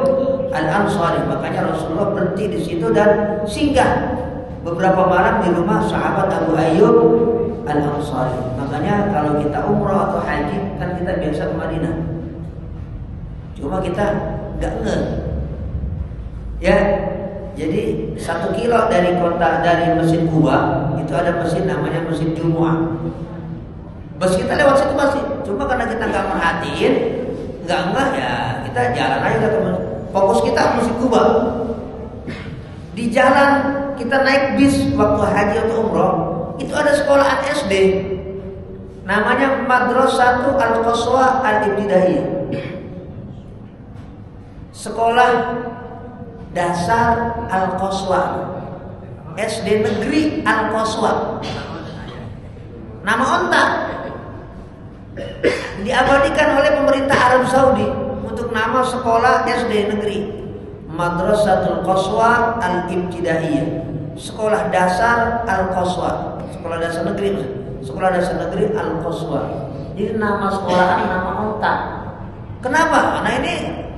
Al-Ansari. Makanya Rasulullah berhenti di situ dan singgah beberapa malam di rumah sahabat Abu Ayyub Al-Ansari. Makanya kalau kita umrah atau haji kan kita biasa ke Madinah. Cuma kita nggak ngeh. Ya, jadi 1 kilo dari Masjid Quba itu ada masjid namanya Masjid Jumu'ah. Bus kita lewat situ masih. Cuma karena kita nggak merhatiin, nggak ya kita jalan aja ke masjid. Fokus kita Masjid Quba. Di jalan kita naik bis waktu haji atau umroh, itu ada sekolahan SD. Namanya Madrasatu Al-Qaswa Al-Ibtidaiyah. Sekolah Dasar Al-Qaswa, SD Negeri Al-Qaswa. Nama onta diabadikan oleh pemerintah Arab Saudi untuk nama sekolah SD Negeri, Madrasatul Qaswa Al-Ibtidaiyah, Sekolah Dasar Al-Qaswa, Sekolah Dasar Negeri, Sekolah Dasar Negeri Al-Qaswa. Jadi nama sekolahan nama onta. Kenapa?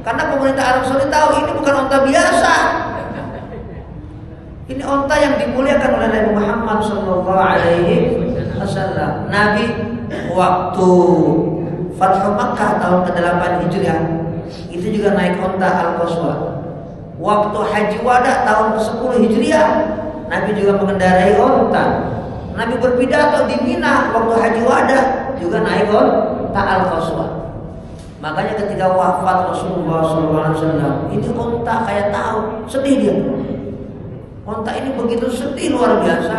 Karena pemerintah Arab Saudi tahu ini bukan onta biasa. Ini onta yang dimuliakan oleh Nabi Muhammad SAW. Nabi waktu Fathu Makkah tahun ke-8 Hijriah itu juga naik onta Al-Qaswa. Waktu Haji Wada tahun ke-10 Hijriah Nabi juga mengendarai onta. Nabi berpidato di Mina waktu Haji Wada juga naik onta Al-Qaswa. Makanya ketika wafat Rasulullah SAW, ini onta kayak tahu, sedih dia. Onta ini begitu sedih luar biasa.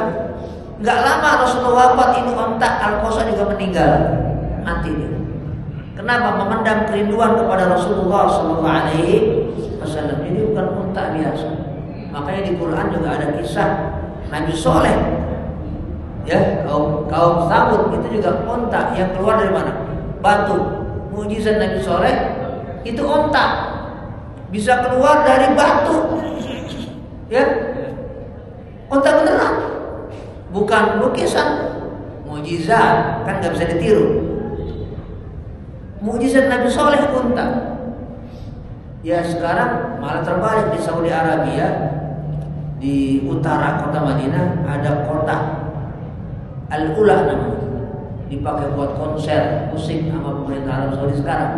Nggak lama Rasulullah wafat, ini onta Al-Qaswa juga meninggal, mati dia. Kenapa? Memendam kerinduan kepada Rasulullah SAW. Jadi bukan onta biasa. Makanya di Quran juga ada kisah Nabi Soleh, ya kaum Tsamud itu juga onta yang keluar dari mana? Batu. Mujizat Nabi Soleh itu onta bisa keluar dari batu, ya, onta beneran, bukan lukisan. Mujizat kan nggak bisa ditiru. Mujizat Nabi Soleh onta. Ya sekarang malah terbalik di Saudi Arabia, di utara kota Madinah ada kota Al-Ula namanya, dipakai buat konser musik sama pemerintah Arab Saudi sekarang.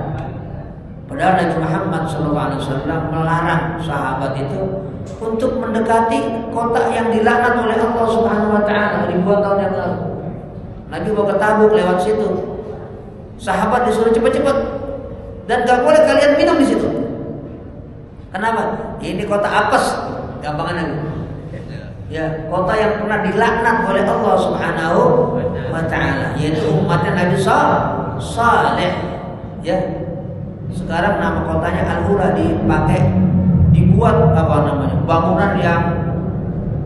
Padahal Nabi Muhammad SAW melarang sahabat itu untuk mendekati kota yang dilaknat oleh Allah Subhanahu Wa Taala ribuan tahun yang lalu. Nabi bawa ke Tabuk lewat situ. Sahabat disuruh cepat-cepat dan gak boleh kalian minum di situ. Kenapa? Ini kota apes, gampangan ya, kota yang pernah dilaknat oleh Allah Subhanahu wa Ta'ala, yaitu umatnya Nabi Saleh. Ya, sekarang nama kotanya Al-Ula dibuat bangunan yang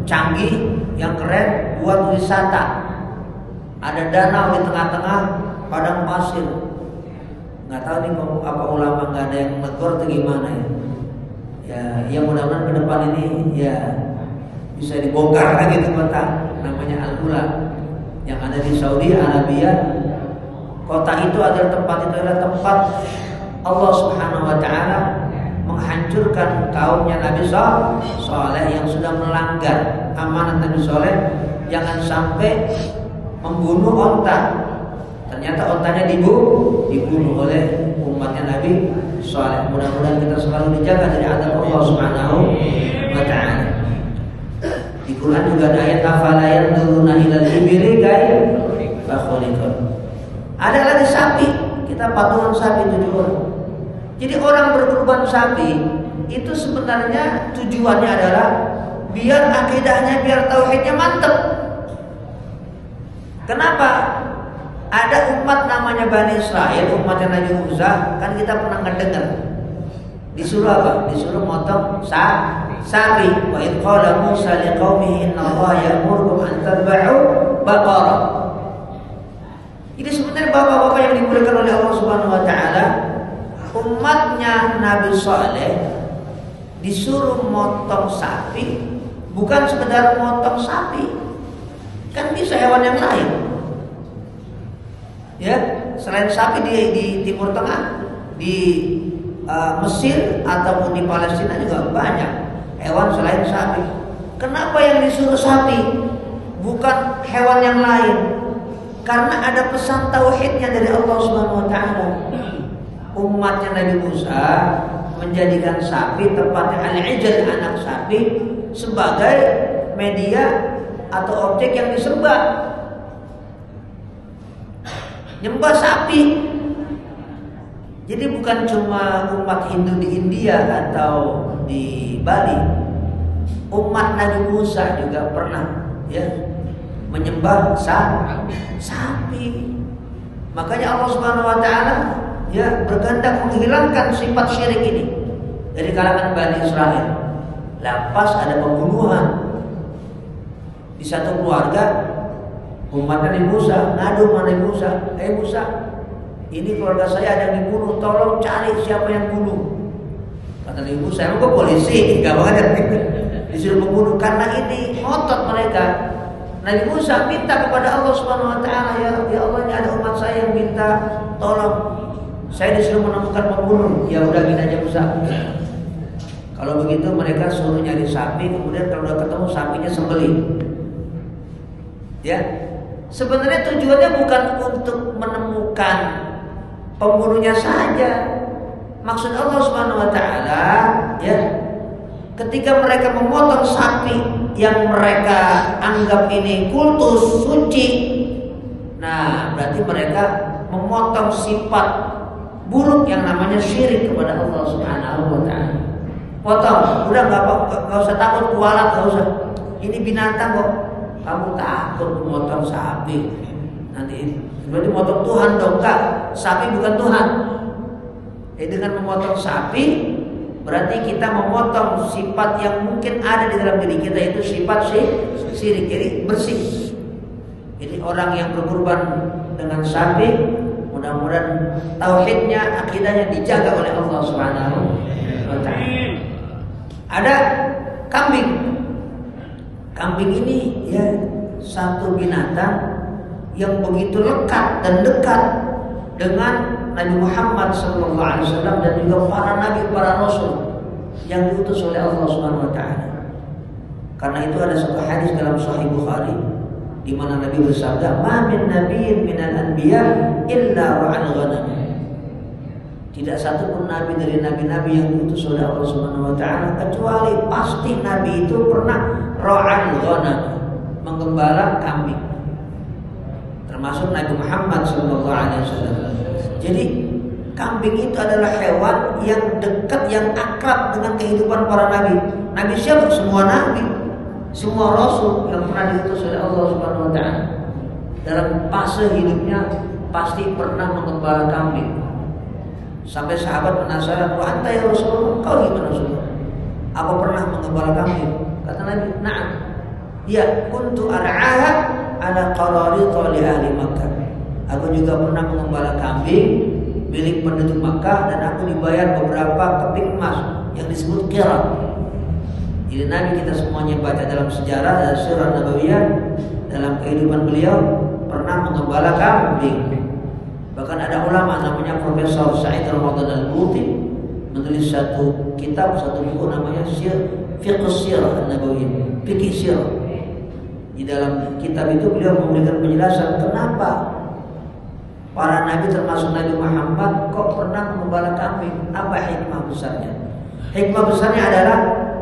canggih, yang keren buat wisata. Ada danau di tengah-tengah padang pasir. Nggak tahu nih apa ulama nggak ada yang menegur atau gimana ya. Ya mudah-mudahan ke depan ini ya bisa dibongkar lagi itu kota namanya Al-Ula yang ada di Saudi Arabia. Kota itu adalah tempat Allah Subhanahu Wa Taala menghancurkan kaumnya Nabi Saleh yang sudah melanggar amanat Nabi Saleh, jangan sampai membunuh onta. Ternyata ontanya dibunuh oleh umatnya Nabi Saleh. Mudah-mudahan kita selalu dijaga dari azab Allah Subhanahu Wa Taala. Di Quran juga ada ayat afala yanzuruna ilal ibili kaifa khuliqat. Ada lagi sapi, kita patungan sapi 7 orang. Jadi orang berkurban sapi itu sebenarnya tujuannya adalah biar akidahnya, biar tauhidnya mantap. Kenapa? Ada umat namanya Bani Israel, umatnya Nabi Musa, kan kita pernah ngedengar. Disuruh apa? Disuruh motong sapi. Wa idh qala Musa liqaumihi innallaha ya'murukum an tadhbahu baqarah. Ini sebenarnya bapak-bapak yang dimuliakan oleh Allah Subhanahu Wa Taala, umatnya Nabi Saleh disuruh motong sapi, bukan sekedar motong sapi, kan bisa hewan yang lain. Ya, selain sapi di Timur Tengah, di Mesir ataupun di Palestina juga banyak hewan selain sapi. Kenapa yang disuruh sapi, bukan hewan yang lain? Karena ada pesan tauhidnya dari Allah Subhanahu Wa Taala. Umatnya Nabi Musa menjadikan sapi, tepatnya al-ijl, anak sapi, sebagai media atau objek yang disembah. Nyembah sapi. Jadi bukan cuma umat Hindu di India atau di Bali. Umat Nabi Musa juga pernah ya menyembah sapi. Makanya Allah Subhanahu wa taala ya berkehendak menghilangkan sifat syirik ini dari kalangan Bani Israel. Pas ada pembunuhan di satu keluarga, umat Nabi Musa ngadu sama Nabi Musa, Musa, ini keluarga saya ada yang dibunuh, tolong cari siapa yang bunuh. Kata Nabi Musa, emang gue polisi, gak banget disuruh membunuh. Karena ini ngotot mereka. Nabi Musa minta kepada Allah Subhanahu wa taala, ya Allah, ini ada umat saya yang minta tolong, saya disuruh menemukan pembunuh. Ya udah gini aja Musa. Kalau begitu mereka suruh nyari sapi, kemudian kalau udah ketemu sapinya sembelih. Ya, sebenarnya tujuannya bukan untuk menemukan pembunuhnya saja. Maksud Allah Subhanahu wa taala ya, ketika mereka memotong sapi yang mereka anggap ini kultus suci, nah berarti mereka memotong sifat buruk yang namanya syirik kepada Allah Subhanahu wa taala. Potong, udah nggak usah takut kualat, nggak usah. Ini binatang kok, kamu takut memotong sapi? Nanti berarti motong Tuhan dong, enggak? Sapi bukan Tuhan. Dengan memotong sapi berarti kita memotong sifat yang mungkin ada di dalam diri kita, itu sifat syirik. Jadi bersih. Jadi orang yang berkurban dengan sapi, mudah-mudahan tauhidnya, akidahnya dijaga oleh Allah Subhanahu wa taala. Ada kambing. Kambing ini ya satu binatang yang begitu lekat dan dekat dengan Nabi Muhammad SAW dan juga para nabi, para rasul yang diutus oleh Allah Subhanahu wa taala. Karena itu ada satu hadis dalam Sahih Bukhari di mana Nabi bersabda, "Ma min nabiyyin minal anbiya illa ra'al ghanam." Tidak satu pun nabi dari nabi-nabi yang diutus oleh Allah Subhanahu wa taala kecuali pasti nabi itu pernah ra'al ghanam, menggembala kambing. Termasuk Nabi Muhammad SAW. Jadi kambing itu adalah hewan yang dekat, yang akrab dengan kehidupan para nabi. Nabi siapa? Semua nabi, semua rasul yang pernah diutus oleh Allah Subhanahu wa taala. Dalam fase hidupnya pasti pernah menggembala kambing. Sampai sahabat penasaran, "Wa anta ya Rasulullah, kau gimana Rasulullah? Apa pernah menggembala kambing?" Kata Nabi, "Na'am. Ya, kuntu ar'aha ala qararita li ahli Makkah." Aku juga pernah mengembala kambing milik penduduk Makkah dan aku dibayar beberapa keping emas yang disebut qirat. Jadi Nabi kita semuanya baca dalam sejarah dan sirah nabawiyah, dalam kehidupan beliau pernah mengembala kambing. Bahkan ada ulama namanya Profesor Sa'id Ramadan Al-Buti menulis satu kitab, satu buku namanya Fiqh Sirah An-Nabawiyyah, Fikih Sirah. Di dalam kitab itu beliau memberikan penjelasan kenapa para nabi termasuk Nabi Muhammad kok pernah mengembala kambing. Apa hikmah besarnya? Hikmah besarnya adalah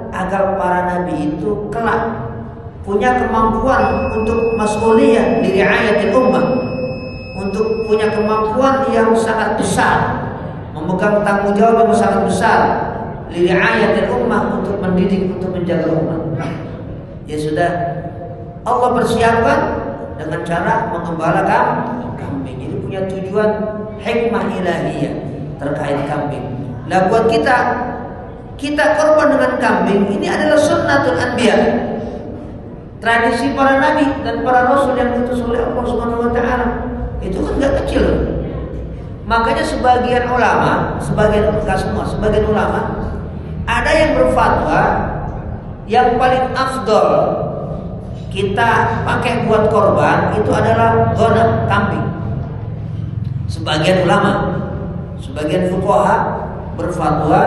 agar para nabi itu kelak punya kemampuan untuk mas'uliyah li ri'ayatil ummah, untuk punya kemampuan yang sangat besar, memegang tanggung jawab yang sangat besar li ri'ayatil ummah, untuk mendidik, untuk menjaga umat. Ya sudah, Allah persiapkan dengan cara mengembala kambing. Jadi punya tujuan hikmah ilahiyah terkait kambing. Nah buat kita korban dengan kambing ini adalah sunnatul anbiya, tradisi para nabi dan para rasul yang diutus oleh Allah Subhanahu wa taala. Itu kan enggak kecil. Makanya sebagian ulama, sebagian ulama ada yang berfatwa yang paling afdol kita pakai buat korban itu adalah ghanam, kambing. Sebagian ulama, sebagian fuqaha berfatwa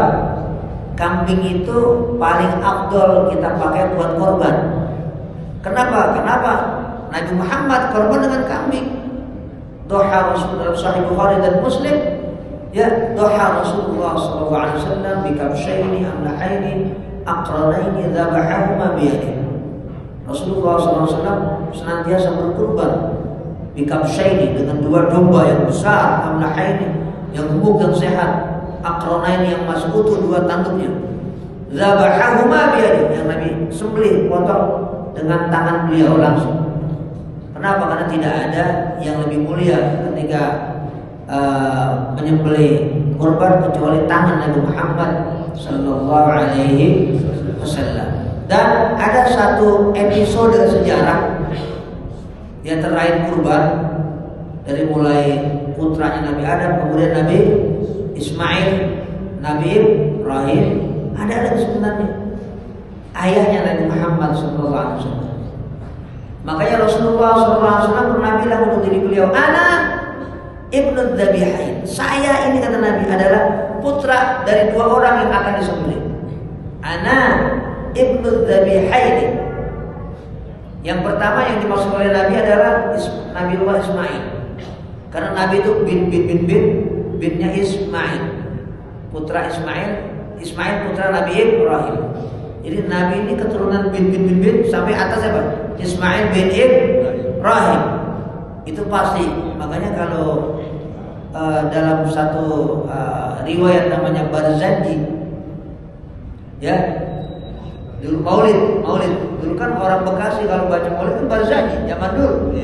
kambing itu paling afdol kita pakai buat korban. Kenapa? Nabi Muhammad korban dengan kambing. Doha Rasulullah Sahih Bukhari dan Muslim, ya, doha Rasulullah SAW bikabshaini amlahaini aqranaini dzabahahuma biyadihi. Rasulullah SAW senantiasa berkurban bikabshaini, dengan dua domba yang besar, amlahaini yang gemuk, yang sehat, aqranaini yang masih utuh dua tanduknya, dzabahahuma biyadihi, yang Nabi sembelih, potong dengan tangan beliau langsung. Kenapa? Karena tidak ada yang lebih mulia ketika menyembelih kurban kecuali tangan Nabi Muhammad sallallahu alaihi wasallam. Dan ada satu episode sejarah yang terkait kurban dari mulai putranya Nabi Adam, kemudian Nabi Ismail, Nabi Ibrahim, ada lagi sebenarnya ayahnya Nabi Muhammad sallallahu alaihi wasallam. Makanya Rasulullah sallallahu alaihi wasallam pernah bilang untuk diri beliau, "Ana ibnu Dzabihain." Saya ini kata Nabi adalah putra dari dua orang yang akan disembelih. Ana ibnu Dzabihain. Yang pertama yang dimaksud oleh Nabi adalah Nabiullah Ismail. Karena Nabi itu binnya Ismail. Putra Ismail putra Nabi Ibrahim. Jadi Nabi ini keturunan bin sampai atas apa? Ismail bin Ibrahim. Itu pasti. Makanya kalau dalam satu riwayat namanya Barzanji, ya, dulu Maulid. Dulu kan orang Bekasi kalau baca Maulid kan Barzanji zaman dulu.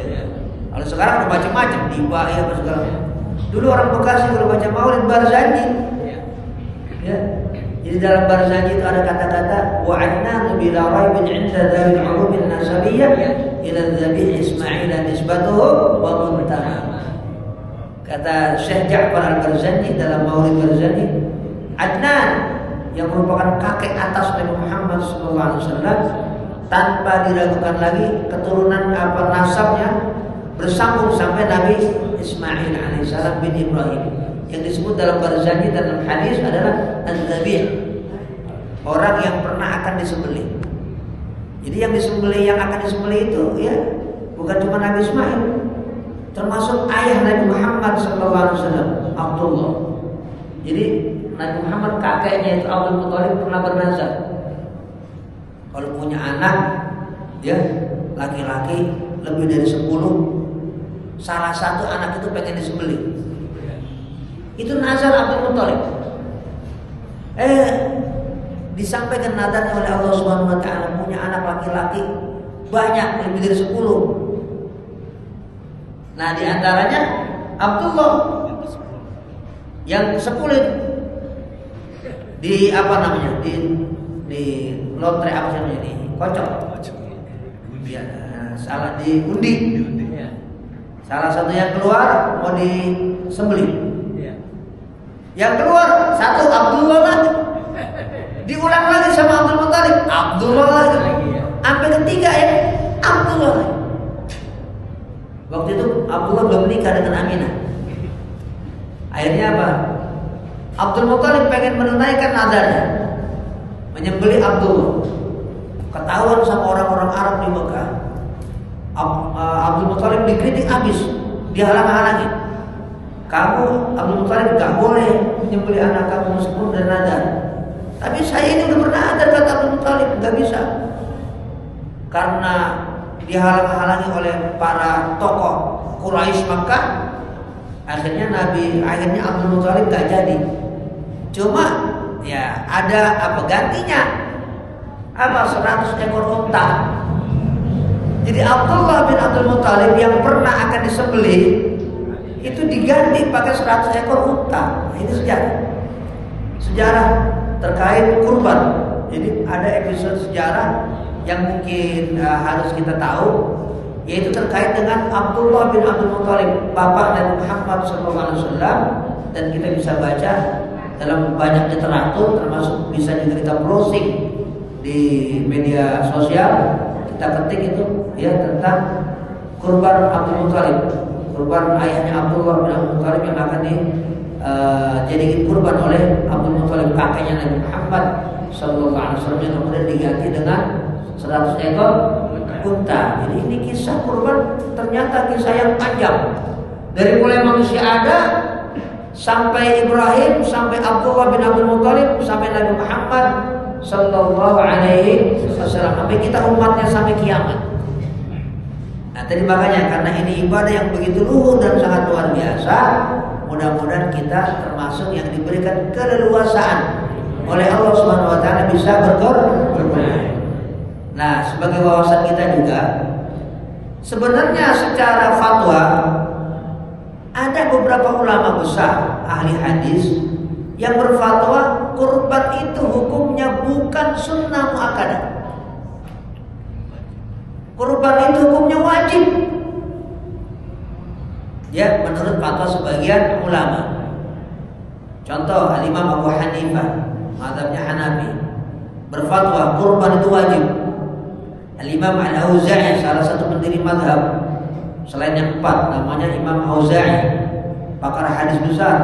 Kalau sekarang udah macam-macam, tiba ya apa segala. Dulu orang Bekasi kalau baca Maulid Barzanji. Ya. Jadi dalam Barzanji itu ada kata-kata wa'adna bila raibin 'inda dzawil 'ulum an-nasabiyyah ila dzabih Ismail nisbatuhu wa muntaha. Kata Syekh Ja'far Al-Barzanji dalam Maulid Barzanji, Adnan yang merupakan kakek atas Nabi Muhammad SAW tanpa diragukan lagi keturunan nasabnya bersambung sampai Nabi Ismail alaihissalam bin Ibrahim. Yang disebut dalam Barzanji dalam hadis adalah al-dzabih, orang yang pernah akan disembelih. Jadi yang disembelih, yang akan disembelih itu ya bukan cuma Nabi Ismail, termasuk ayah Nabi Muhammad SAW, Abdullah. Jadi Nabi Muhammad kakeknya itu Abdul Muthalib pernah bernazar kalau punya anak ya laki-laki lebih dari 10, salah satu anak itu pengen disembelih. Itu nazar Abdul Muthalib. Disampaikan nazarnya oleh Allah Subhanahu wa taala, punya anak laki-laki banyak lebih dari 10. Nah, di antaranya Abdullah yang 10 di apa namanya? Di lotre apa namanya? Di kocok. Ya, salah di undi. Salah satu yang keluar mau disembelih. Yang keluar satu Abdullah lagi. Diulang lagi sama Abdul Muthalib, Abdullah lagi. Sampai ketiga ya, Abdullah lagi. Waktu itu Abdullah belum menikah dengan Aminah. Akhirnya apa? Abdul Muthalib pengen menunaikan nazarnya, menyembelih Abdullah. Ketahuan sama orang-orang Arab di Mekah. Abdul Muthalib dikritik habis, dihalang-halangi. Kamu Abdul Muthalib gak boleh menyembelih anak kamu meskipun udah nazar. Tapi saya ini udah bernazar, kata Abdul Muthalib, gak bisa. Karena dihalang-halangi oleh para tokoh Quraisy Makkah, akhirnya Abdul Muthalib gak jadi. Cuma ya ada apa gantinya? 100 ekor unta. Jadi Abdullah bin Abdul Muthalib yang pernah akan disembelih itu diganti pakai 100 ekor unta. Ini sejarah terkait kurban. Jadi ada episode sejarah yang mungkin harus kita tahu, yaitu terkait dengan Abdullah bin Abdul Muthalib, bapak Nabi Muhammad SAW, dan kita bisa baca dalam banyak literatur, termasuk bisa juga kita browsing di media sosial. Kita ketik itu ya tentang kurban Abdul Muthalib, kurban ayahnya Abdullah bin Abdul Muthalib yang akan dijadikan kurban oleh Abdul Muthalib, kakeknya Nabi Muhammad SAW, yang kemudian diganti dengan 100 ekor unta. Jadi ini kisah kurban ternyata kisah yang panjang. Dari mulai manusia ada sampai Ibrahim, sampai Abdullah bin Abdul Muthalib, sampai Nabi Muhammad sallallahu alaihi wasallam, sampai kita umatnya sampai kiamat. Nah, tadi makanya karena ini ibadah yang begitu luhur dan sangat luar biasa, mudah-mudahan kita termasuk yang diberikan keleluasaan oleh Allah Subhanahu wa taala bisa berkorban. Nah, sebagai wawasan kita juga, sebenarnya secara fatwa Ada beberapa ulama besar ahli hadis yang berfatwa kurban itu hukumnya bukan sunnah muakkadah. Kurban itu hukumnya wajib. Ya, menurut fatwa sebagian ulama. Contoh Al-Imam Abu Hanifah, mazhabnya Hanafi, berfatwa kurban itu wajib. Al-Imam Al-Auza'i, salah satu pendiri mazhab selain yang 4, namanya Imam Auza'i, pakar hadis besar,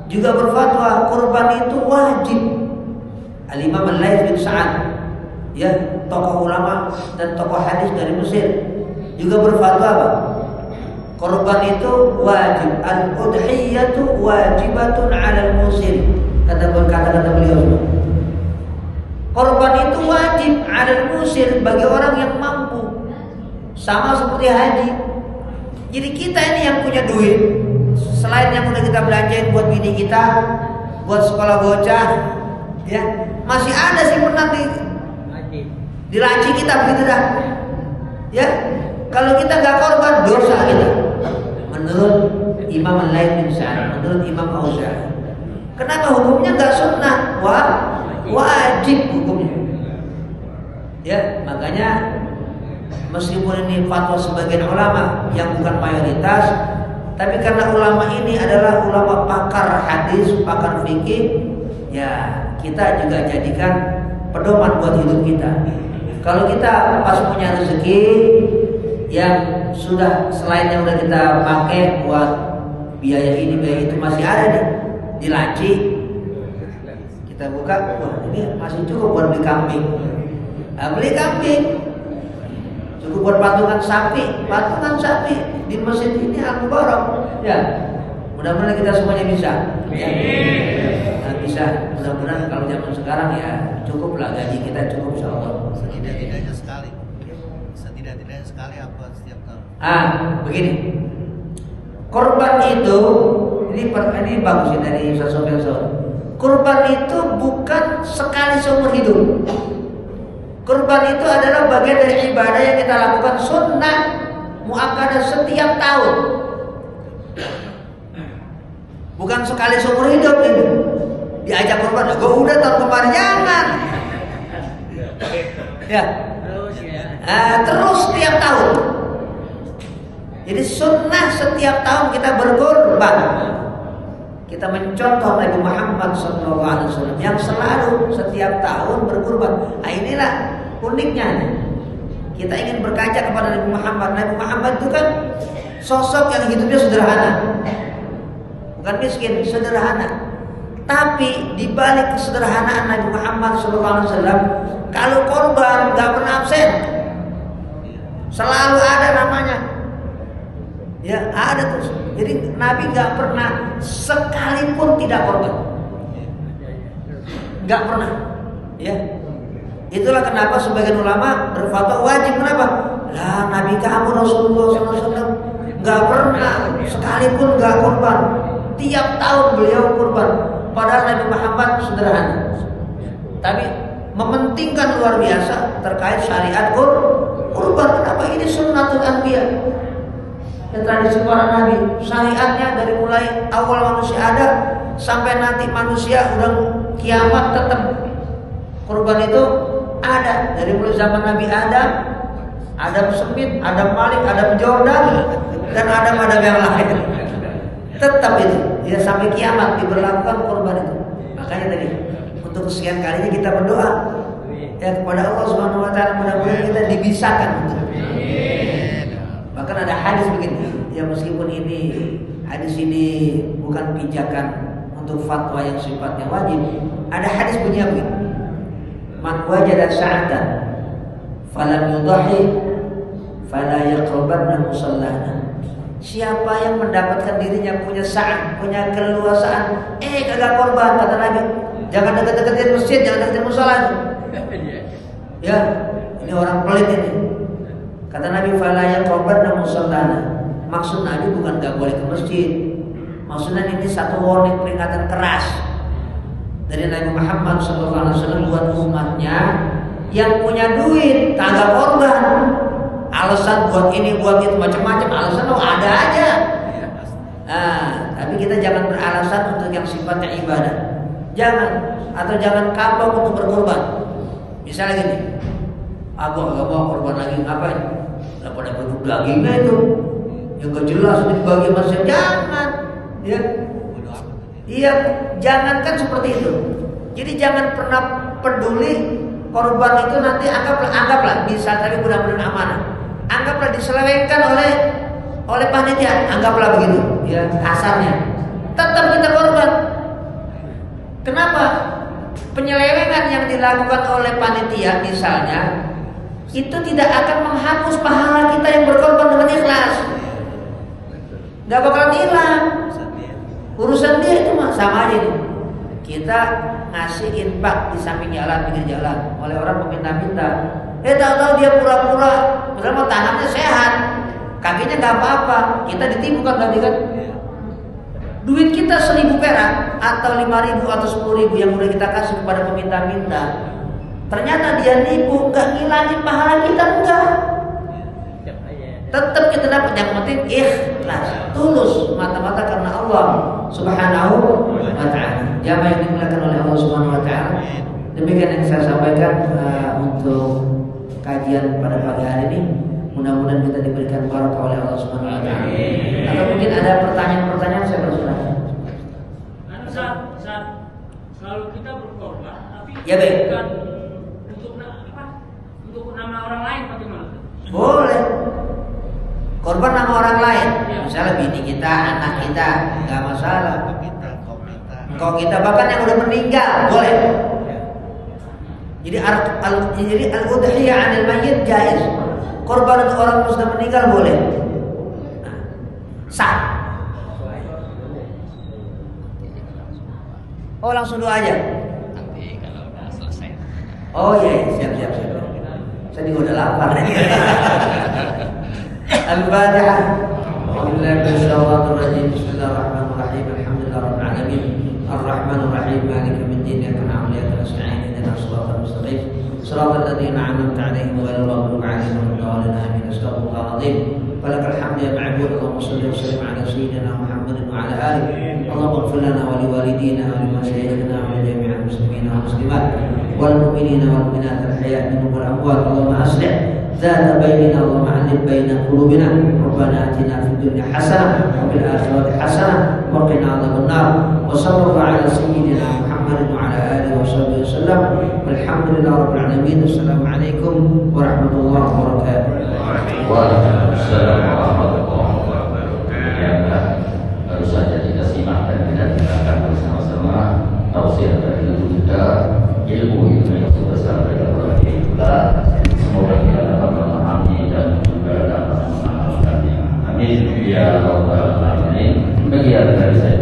juga berfatwa kurban itu wajib. Al-Imam Al-Laits bin Sa'ad, ya, tokoh ulama dan tokoh hadis dari Mesir, juga berfatwa apa? Kurban itu wajib. Al-udhiyatu wajibatun 'alal musir. Kata beliau. Kurban itu wajib 'alal musir bagi orang yang mampu. Sama seperti haji. Jadi kita ini yang punya duit, selain yang udah kita belanjain buat bini kita, buat sekolah bocah, ya, masih ada simpenan di laci kita, begitu dah. Ya, kalau kita nggak korban, dosa kita. Menurut Imam Al-Laits bin Sa'ad, menurut Imam Auza'i. Kenapa hukumnya nggak sunnah? Wajib hukumnya. Ya, makanya meskipun ini fatwa sebagian ulama yang bukan mayoritas, tapi karena ulama ini adalah ulama pakar hadis, pakar fikih, ya kita juga jadikan pedoman buat hidup kita. Kalau kita pas punya rezeki yang sudah selain yang udah kita pakai buat biaya ini biaya itu masih ada nih di laci, kita buka, wah ini masih cukup buat beli kambing. Beli kambing. Cukup buat patungan sapi di masjid ini Al-Mubarak. Ya, mudah-mudahan kita semuanya bisa. Ya. Nah, bisa. Mudah-mudahan kalau zaman sekarang ya cukuplah gaji kita cukup insyaallah. Setidak-tidaknya sekali apa setiap tahun? Begini. Kurban itu ini bagus ya dari Ustaz Sofyan. Kurban itu bukan sekali seumur hidup. Kurban itu adalah bagian dari ibadah yang kita lakukan sunnah muakkadah setiap tahun. Bukan sekali seumur hidup ini. Diajak kurban, gue udah tahun kemarin jangan. Ya. Terus setiap tahun. Jadi sunnah setiap tahun kita berkurban. Kita mencontoh Nabi Muhammad SAW yang selalu setiap tahun berkurban. Inilah uniknya. Kita ingin berkaca kepada Nabi Muhammad. Nabi Muhammad itu kan sosok yang hidupnya sederhana, bukan miskin, sederhana. Tapi di balik kesederhanaan Nabi Muhammad SAW, kalau korban nggak pernah absen, selalu ada namanya. Ya ada terus. Jadi Nabi nggak pernah sekalipun tidak korban, nggak pernah. Ya, itulah kenapa sebagian ulama berfatwa wajib. Kenapa? Lah Nabi kamu Rasulullah SAW nggak pernah sekalipun nggak korban. Tiap tahun beliau korban. Padahal Nabi Muhammad sederhana, tapi mementingkan luar biasa terkait syariat kurban. Kenapa? Ini sunnatul anbiya. Tradisi para nabi, syariatnya dari mulai awal manusia ada sampai nanti manusia udah kiamat tetap kurban itu ada. Dari mulai zaman Nabi Adam Semit, Adam Malik, Adam Jordan, dan Adam yang lain, tetap itu ya sampai kiamat diberlakukan kurban itu. Makanya tadi untuk kesekian kalinya kita berdoa ya kepada Allah Subhanahu Wa Taala, mudah-mudahan kita dibisakan. Bahkan ada hadis begini, ya meskipun ini hadis ini bukan pijakan untuk fatwa yang sifatnya wajib, ada hadis bunyi begini: man wajada sa'atan falam yudhi fala yaqrabanna musallana. Siapa yang mendapatkan dirinya punya sa'at, punya keleluasaan, kagak korban, kata Nabi, jangan dekat-dekatin masjid, jangan deketin musala. Ya, ini orang pelit ini. Kata Nabi, fala yaqrabanna musallana. Maksud Nabi bukan gak boleh ke masjid. Maksudnya ini satu warning, peringatan keras dari Nabi Muhammad SAW buat umatnya yang punya duit kagak korban. Alasan buat ini buat itu macam-macam alasan ada aja. Tapi kita jangan beralasan untuk yang sifatnya ibadah. Jangan kapok untuk berkorban. Misalnya gini, aku nggak mau korban lagi, ngapain? Pada bentuk dagingnya itu yang gak jelas dibagi masih jangan, ya. Iya, jangankan seperti itu. Jadi jangan pernah peduli korban itu nanti anggaplah bisa, tapi mudah-mudahan amanah. Anggaplah diselewengkan oleh panitia, anggaplah begitu, ya kasarnya. Tetap kita korban. Kenapa? Penyelewengan yang dilakukan oleh panitia misalnya itu tidak akan menghapus pahala kita yang berkorban dengan ikhlas. Gak bakalan hilang. Urusan dia itu sama aja nih. Kita ngasih infak di samping jalan, pinggir jalan oleh orang meminta-minta. Tahu-tahu dia pura-pura, padahal mau tangannya sehat, kakinya gak apa-apa. Kita ditipu kan tadi kan? Duit kita 1.000 perak atau 5.000 atau 10.000 yang udah kita kasih kepada peminta-minta, ternyata dia nipu, gak ngilangin pahala kita, enggak. Tetap kita dapat, yang penting ikhlas, tulus, mata-mata karena Allah Subhanahu wa ta'ala. Jamaah yang dimuliakan oleh Allah Subhanahu wa ta'ala. Demikian yang saya sampaikan untuk kajian pada pagi hari ini. Mudah-mudahan kita diberikan barakah oleh Allah Subhanahu wa ta'ala. Atau mungkin ada pertanyaan-pertanyaan, saya bersilakan. Saat selalu kita berkorban, tapi ya, baik. Bukan untuk nama orang lain bagaimana? Boleh. Korban nama orang lain, misalnya bini kita, anak kita, nggak masalah. Engkau kita, bahkan yang udah meninggal, boleh. Jadi al-udhiyah 'anil mayyit jaiz. Korban untuk orang yang sudah meninggal boleh. Sah. Oh, langsung doa aja. Nanti kalau udah selesai. Oh iya, siap. Saya juga udah lapar. Al-Fatihah. Bismillahirrahmanirrahim. Alhamdulillahirabbil alamin. Ar-Rahmanir Rahim. Maliki yaumiddin. Iyyaka na'budu wa iyyaka nasta'in. Ihdinas siratal mustaqim. Shiratal ladzina an'amta 'alaihim ghairil maghdubi 'alaihim waladdallin. Amin. Astaghfirullahal azim. Walakal hamdu ya ma'bud. Allahumma shalli wa sallim 'ala sayyidina Muhammadin wa 'ala alihi. Allahumma ighfir lana wa liwalidina wa limasyayikhina wa li jami'il muslimina wal muslimat wal mu'minina wal mu'minat al-ahya'i minhum wal amwat. Allahumma aslih ذات بيننا ومعلم بين قلوبنا ربنا آتنا في الدنيا حسنة وفي الآخرة حسنة وقنا عذاب النار وصلى الله على سيدنا محمد وعلى آله وصحبه وسلم والحمد لله رب العالمين. السلام عليكم ورحمة الله وبركاته. Waalaikumsalam warahmatullahi wabarakatuh. Baru saja kita simak dan kita dengarkan bersama-sama tausiah dari guru kita, ilmu yang sebesar dari Allah Ta'ala. Semoga kita dapat memahami dan juga dapat mengamalkannya. Amin ya rabbal alamin. Bagian dari saya